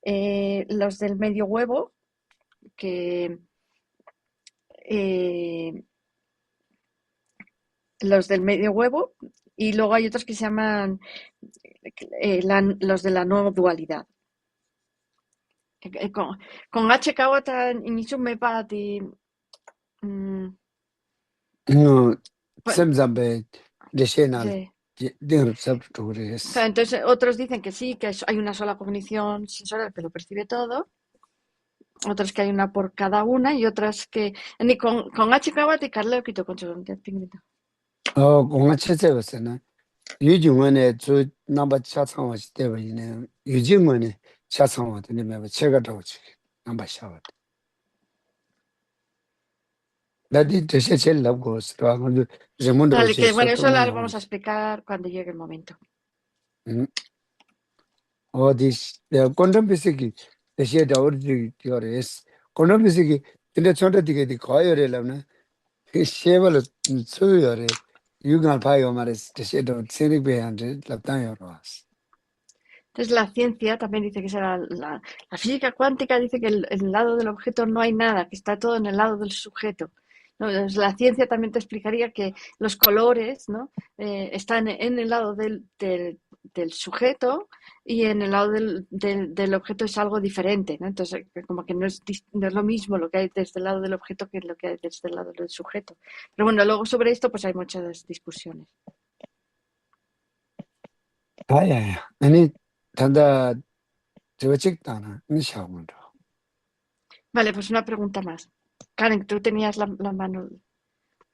los del medio huevo, que eh, los del medio huevo, y luego hay otros que se llaman los de la no dualidad. Con H kawata me pati. No, Bueno, Semzambe, Deshenal, sí. Dinner Subtures. Entonces otros dicen que sí, que hay una sola cognición sensorial que lo percibe todo, otros que hay una por cada una y otras que ni con H kawata Carleo quito con Oh, con H7, Yujingwane, to number Chatsama Stevie, Yujingwane, Chatsama, the name of Chegadochi, number shower. That is the Shell of Ghost, Ramundo Vale, que bueno, eso lo vamos a Sotomayor. explicar cuando llegue el momento. All this, the quantum basically, the shade order is quantum basically, in the Chonta ticket, the coil element, his shavel to you can buy your maris, the shade of Sinic behind it, Laptime was. Entonces la ciencia también dice que será la física cuántica dice que en el lado del objeto no hay nada, que está todo en el lado del sujeto. ¿No? Entonces, la ciencia también te explicaría que los colores, ¿no? Están en el lado del sujeto y en el lado del objeto es algo diferente, ¿no? Entonces, como que no es lo mismo lo que hay desde el lado del objeto que lo que hay desde el lado del sujeto. Pero bueno, luego sobre esto pues hay muchas discusiones. Yeah. Any Tanda Chivachictana, Nishamundo. Vale, pues una pregunta más. Karen, tú tenías la mano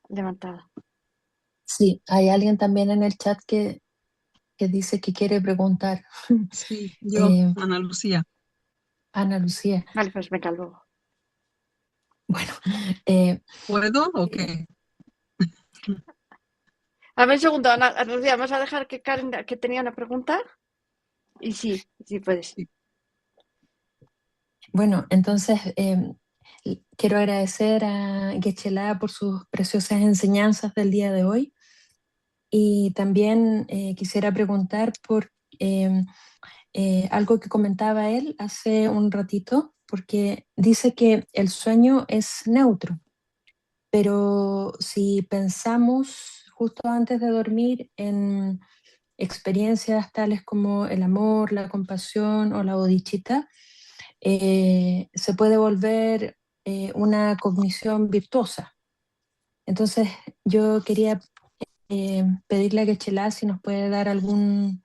levantada. Sí, hay alguien también en el chat que dice que quiere preguntar. Sí, yo, Ana Lucía. Ana Lucía. Vale, pues venga, luego. Bueno, ¿Puedo o qué? A ver, un segundo, Ana Lucía, vamos a dejar que Karen, que tenía una pregunta. Y sí puedes. Sí. Bueno, entonces quiero agradecer a Geshe-la por sus preciosas enseñanzas del día de hoy. Y también quisiera preguntar por algo que comentaba él hace un ratito, porque dice que el sueño es neutro, pero si pensamos justo antes de dormir en experiencias tales como el amor, la compasión o la bodhicitta, se puede volver una cognición virtuosa. Entonces yo quería pedirle a Geshe-la si nos puede dar algún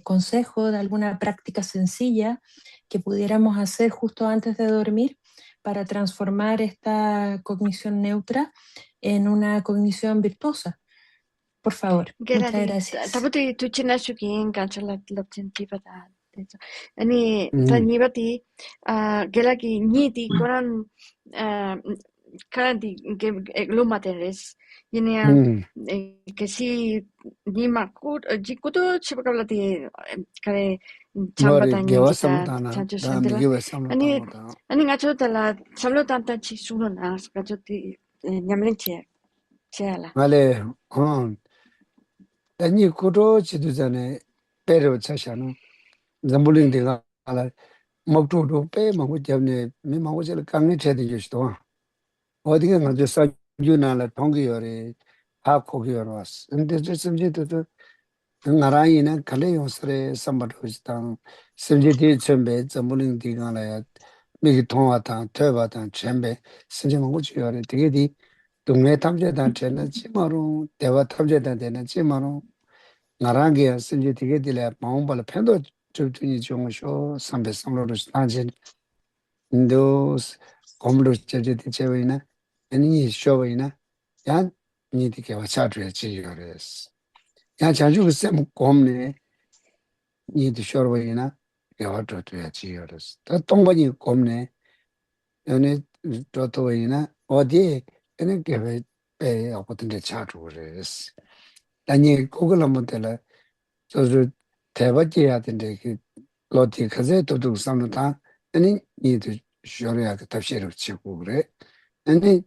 consejo de alguna práctica sencilla que pudiéramos hacer justo antes de dormir para transformar esta cognición neutra en una cognición virtuosa. Por favor, muchas gracias. Taputi tu china shukin kancha la lopchen tipata. Ani tanyibati gelaki niti koran kanti lumateres. Yenia que si ni makut jikuto chipakablati kare chambata nyingita chancho santela. Ani ngacho tala samlo tanta chisuno nas ngacho ti nyamlenche cheala. Vale, Any Kudo Chiduzane, Pero Chashano, Zambuling de Gala, Mokto, Pay Mahujavne, Mimawajal Kangi Chedi Yusto. Oding and just Juna la Tongi or a half Kogios. And this is subject to Narayana, Kaleos, somebody who's down, Subject Chembe, Zambuling de Gala, Miki Tonata, Tevata, Chembe, Sinjamaguchi or a Tigidi, to me Tamja Chena Chimaru, Deva Tamja than Chimaru. Narangia Sinji Tigidilla, Maumbala Pendo, Chutini Jongsho, Sambe Samlorus Tanjin, those Comlos Chevina, any Shovina, 야 니디게 와차트에 지요레스 야 자주 셈 곰네 니디 쇼르웨이나 여와트에 지요레스 또 동반이 곰네 연애 또또이나 어디 얘는 게왜 어떤 데 차트레스 아니 그걸 한번 때라 저저 대바지야 된데 그 로티 가제 또도 상도다 아니 니도 쇼르야 그 답시를 치고 그래 아니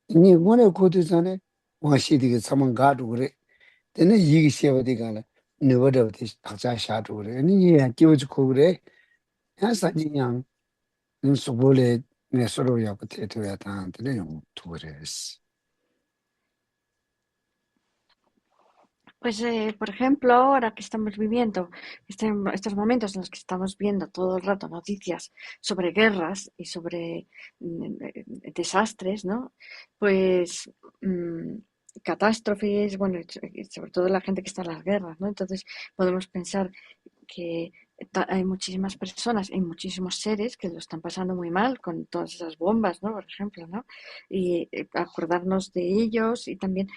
니 원에 고도잖아 와시디게 사만 가도 그래 근데 이게 시어디가라 너버더디 각자 샤도 그래 아니 얘 끼워주고 그래 야사니양 눈속볼에 내 서로야 그때도야 다한테 용 두그레스 Pues, por ejemplo, ahora que estamos viviendo estos momentos en los que estamos viendo todo el rato noticias sobre guerras y sobre desastres, ¿no? Pues catástrofes, bueno, sobre todo la gente que está en las guerras, ¿no? Entonces podemos pensar que hay muchísimas personas, hay muchísimos seres que lo están pasando muy mal con todas esas bombas, ¿no? Por ejemplo, ¿no? Y acordarnos de ellos y también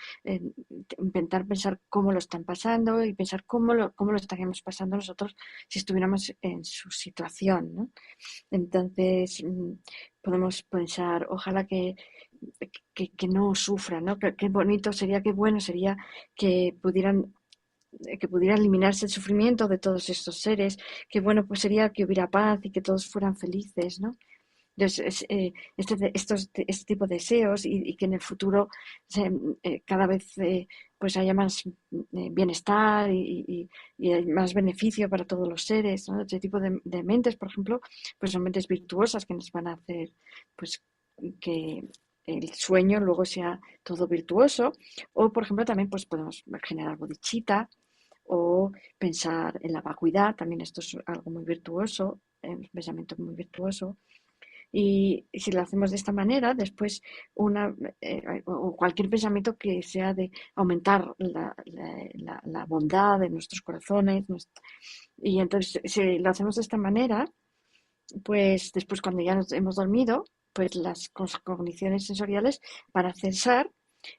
intentar pensar cómo lo están pasando y pensar cómo lo estaríamos pasando nosotros si estuviéramos en su situación, ¿no? Entonces, podemos pensar, ojalá que no sufran, ¿no? Qué bonito sería, qué bueno sería que pudiera eliminarse el sufrimiento de todos estos seres, qué bueno pues sería que hubiera paz y que todos fueran felices, ¿no? Entonces, este tipo de deseos y que en el futuro cada vez pues haya más bienestar y hay más beneficio para todos los seres, ¿no? Este tipo de mentes, por ejemplo, pues son mentes virtuosas que nos van a hacer pues que el sueño luego sea todo virtuoso, o por ejemplo también pues podemos generar bodhicitta o pensar en la vacuidad, también esto es algo muy virtuoso, un pensamiento muy virtuoso. Y si lo hacemos de esta manera, después o cualquier pensamiento que sea de aumentar la bondad de nuestros corazones. Y entonces, si lo hacemos de esta manera, pues después cuando ya nos hemos dormido, pues las cogniciones sensoriales van a cesar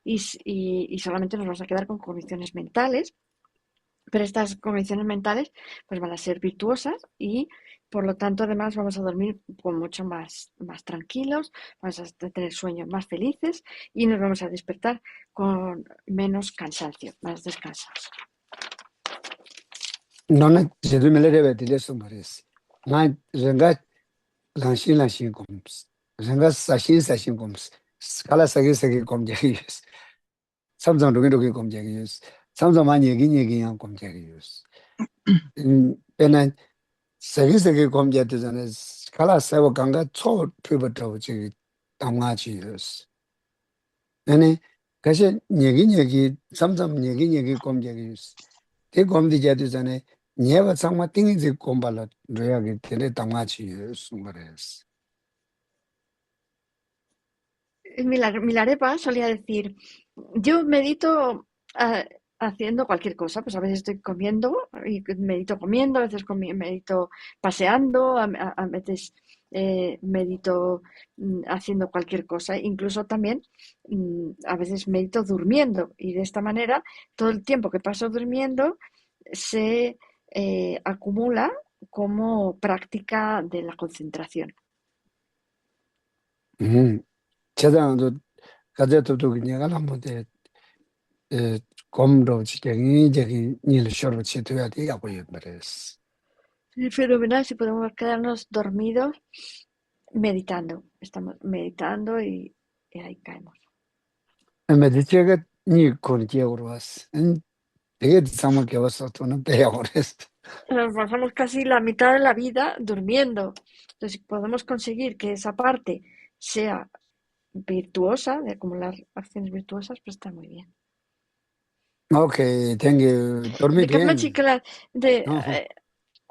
y solamente nos vamos a quedar con cogniciones mentales. Pero estas cogniciones mentales pues van a ser virtuosas y por lo tanto además vamos a dormir con mucho más tranquilos, vamos a tener sueños más felices y nos vamos a despertar con menos cansancio, más descansados. 너는 제도멜레레베 들렸어 말했어 나 renga lan신 곰스 renga 사신 곰스 스칼라 사기 곰제기스 삼성 로기 곰제기스 삼성 많이 얘기한 곰제기스 배는 세계 곰제되잖아 스칼라 세워 강가 초 피부터 저기 담가지스 아니 그래서 얘기 삼성 얘기 곰제기스 그 곰디제되잖아 nieva tsangma tingi zi kombala roya ki tere tamachi sumbares. Milarepa solía decir, yo medito haciendo cualquier cosa, pues a veces estoy comiendo y medito comiendo, a veces medito paseando, a veces medito haciendo cualquier cosa, incluso también a veces medito durmiendo y de esta manera todo el tiempo que paso durmiendo se acumula como práctica de la concentración. 제단도 가제도도 그냥 한번데 검도 지경이 저기 일 쇼로 치도야 돼야 보여 말했어. Es fenomenal si podemos quedarnos dormidos meditando. Estamos meditando y ahí caemos. 메디체가 니 코르지오로 왔어. 되게 상만 깨웠어. 또는 배워버렸어. Nos pasamos casi la mitad de la vida durmiendo. Entonces, si podemos conseguir que esa parte sea virtuosa, de acumular acciones virtuosas, pues está muy bien. Okay, thank you. Dormir bien.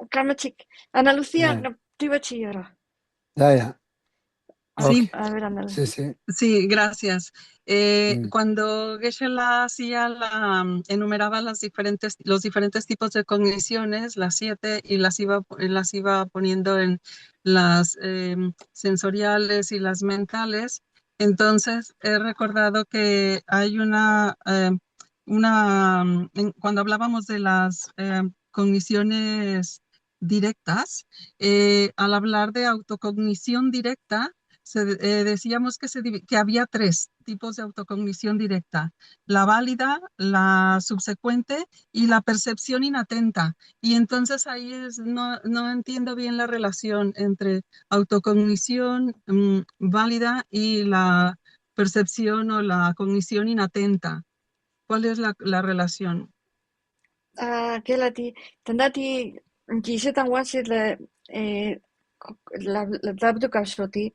Karmachik, Ana Lucía, Tibachillora. Ya. Sí. A ver, Ana Lucía. Sí, gracias. Cuando Geshe-la hacía enumeraba los diferentes tipos de cogniciones, las 7, y las iba poniendo en las sensoriales y las mentales, Entonces, he recordado que hay cuando hablábamos de las cogniciones directas, al hablar de autocognición directa, decíamos que había tres tipos de autocognición directa: la válida, la subsecuente y la percepción inatenta. Y entonces ahí no entiendo bien la relación entre autocognición válida y la percepción o la cognición inatenta. ¿Cuál es la relación? Gelati, tandati, gisetan guazit labdu kapsoti,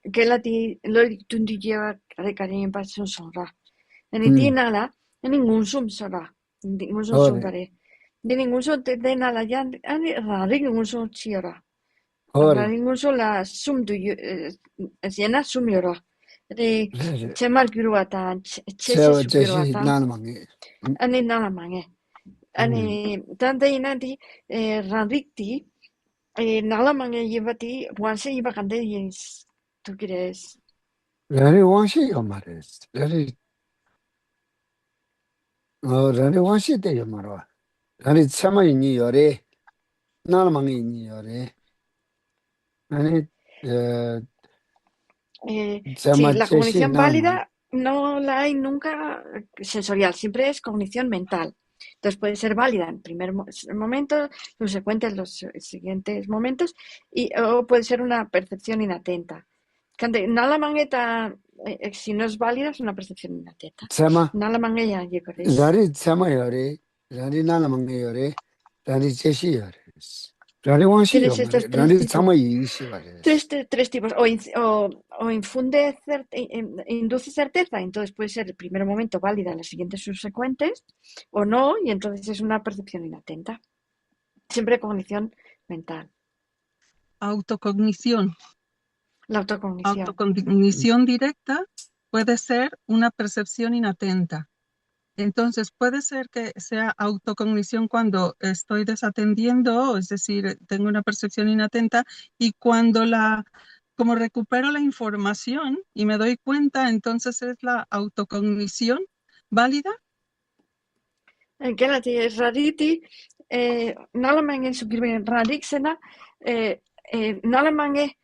gelati lori tundi lleva rekarin patsun sonra. Tinala, ningún sora, ningún Ore, sombare. De ningún son te denala ya, rari ningún son chiora. ore, Ningún son la sum du, siena sum yora. De re, chemar gyruata, cheche sewa su jeshi gyruata, nalmangi. nala mange. Tante inanti ranrikti nala mange yibati wanse yibakande yins tukires. Rari wanshi yomares. Rari wanshi te yomarwa. Rari tsama ini yore, nalmangi ini yore. Rari Sí, tsama la jeshi cognición nalmangi. válida no la hay nunca sensorial, siempre es cognición mental. Entonces puede ser válida en primer momento, subsecuente en los siguientes momentos, o puede ser una percepción inatenta. Nala mangueta, si no es válida, es una percepción inatenta. Tsama, Nala mangueta, yo creo. rari tsama yore, rari nalmangi yore, rari jeshi yores. Rari wanshi Tienes yomare, estos tres rari tipos. tsama yishi wares. Tres tipos. O induce certeza, entonces puede ser el primer momento válida en las siguientes subsecuentes, o no, y entonces es una percepción inatenta. Siempre cognición mental. Autocognición. La autocognición. Autocognición directa puede ser una percepción inatenta. Entonces, puede ser que sea autocognición cuando estoy desatendiendo, es decir, tengo una percepción inatenta, y cuando como recupero la información y me doy cuenta, entonces es la autocognición válida. Gelati rariti, nalamange sugirme rariksena, nalamange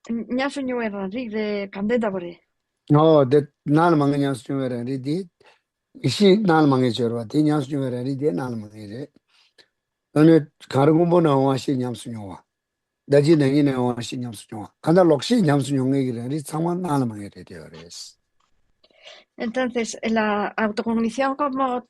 ñasuñue rarik de candida bore. No, de nalmangi nyasu rari di, ishi nalmangi chorwa, di nyasu rari di nalmangi re. Ane kargumbo na wanshi nyamsu nyongwa. Daji nangi na wanshi nyamsu nyongwa. Kanda lokshi nyamsu nyongi rari, tsangwa nalmangi re diyo res. Entonces, la autocognición, como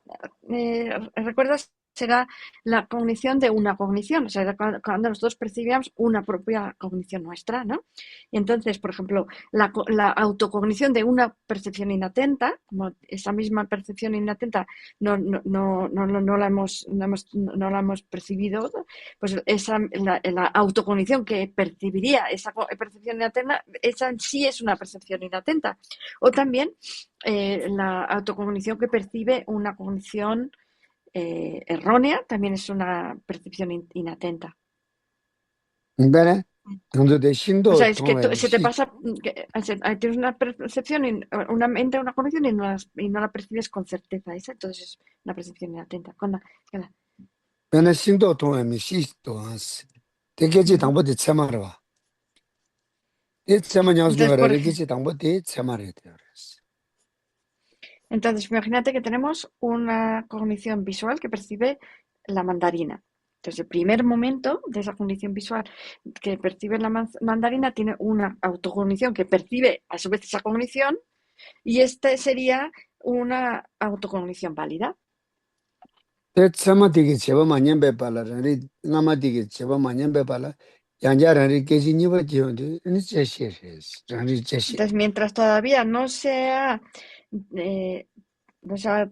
recuerdas, será la cognición de una cognición, o sea, cuando nosotros percibíamos una propia cognición nuestra, ¿no? Y entonces, por ejemplo, la autocognición de una percepción inatenta, como esa misma percepción inatenta no la hemos percibido, pues la autocognición que percibiría esa percepción inatenta, esa en sí es una percepción inatenta. O también la autocognición que percibe una cognición errónea también es una percepción inatenta. ¿Verdad? Entonces, O shindo sea, es que tongwa se te shi. pasa, tienes una percepción, una mente, una cognición y no la percibes con certeza. Esa entonces es una percepción inatenta. Bena shindo tongwa mi shi towas. Te kechi tangpo di tsema rwa. Te tsema nyasu Entonces, nyongwa rari, kechi tangpo di tsema re diyo res. Entonces, imagínate que tenemos una cognición visual que percibe la mandarina. Entonces, el primer momento de esa cognición visual que percibe la mandarina tiene una autocognición que percibe a su vez esa cognición y esta sería una autocognición válida. Te tsema digi cheba manyenbe pala rari, ngama digi cheba manyenbe pala, yanja rari kechi nipa jiyo di, ini jeshi res. Rari jeshi. Entonces, mientras todavía no se ha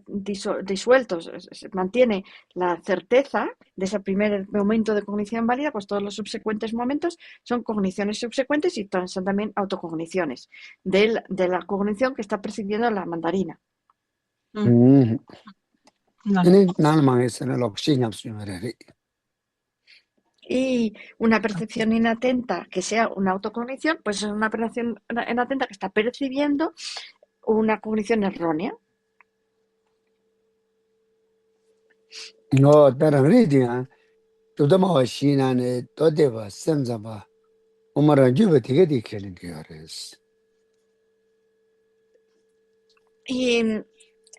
disuelto, se mantiene la certeza de ese primer momento de cognición válida, pues todos los subsecuentes momentos son cogniciones subsecuentes y son también autocogniciones de la cognición que está percibiendo la mandarina. Ini nalmangi sana lokshi nyamsu nyongwa rari. Y una percepción inatenta que sea una autocognición, pues es una percepción inatenta que está percibiendo una cognición errónea. No, pero reading, todo más China, todo va, semza va. Umara yuva tigadi killing yours. Y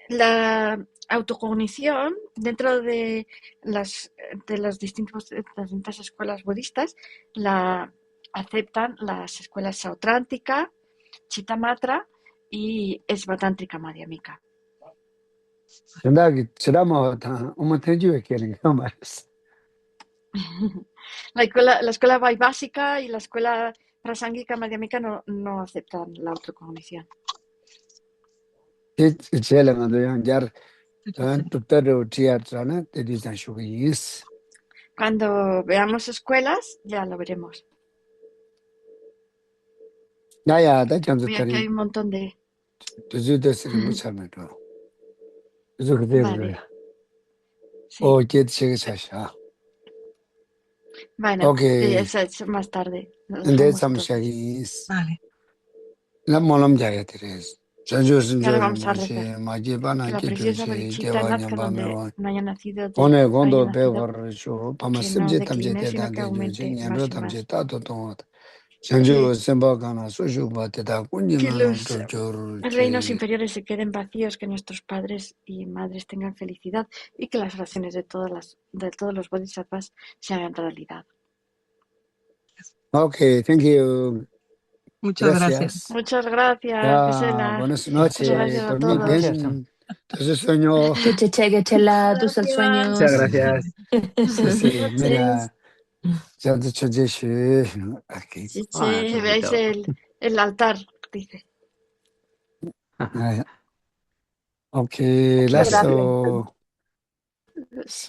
la autocognición dentro de las distintas escuelas budistas la aceptan las escuelas Sautrantika, Chittamatra y Svatántrika Madhyamika. Chirama, Umatenju killing yours. La escuela Vaibhasika y la escuela Prasangika Madhyamika no aceptan la autocognición. It's yelling on the young jar, to better theatre, that is a sugar is. Cuando veamos escuelas, ya lo veremos. Naya, that comes Mira que hay to un montón de... do this in which I'm at all. Look at Vale. it. Sí. Oh, get Shigasha. Bueno, Okay. es más tarde. Lo And there's dejamos some entonces. shaggies. Vale. La molam jayatires. Janjus and Y ahora vamos a Jordan, rezar. Majibana, Que la preciosa Barichita Jevanya nazca donde Bamero. no haya nacido, One haya Gondo nacido Bever show, que Pamasim no Jetam decline, sino Jetan, que the aumente Jujin, and más y Rotam más. Jetato Tongot. Janju Sembagana, Sushu Bateta, Que Kunjimana, los Jor. reinos inferiores se queden vacíos, que nuestros padres y madres tengan felicidad y que las oraciones de todos los bodhisattvas se hagan realidad. Okay, thank you. Muchas gracias. Muchas gracias, Ya, Gisela. buenas Muchas noches. gracias a Dormid todos. bien. Entonces sueño. Que chela, tus Gracias. sueños. Muchas gracias. Sí, sí, Buenas mira. noches. Ya de hecho, aquí. Sí, Ah, qué veáis bonito. el altar, dice. Ok, Muchas lazo.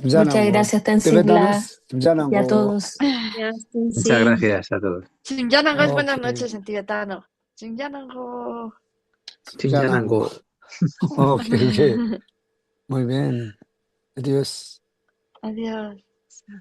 Muchas gracias, Tensibla, y a todos. Muchas gracias a todos. Chinyanango es buenas Ok. noches en tibetano. Chinyanango. Chinyanango. Ok. Muy bien. Adiós. Adiós. Sí.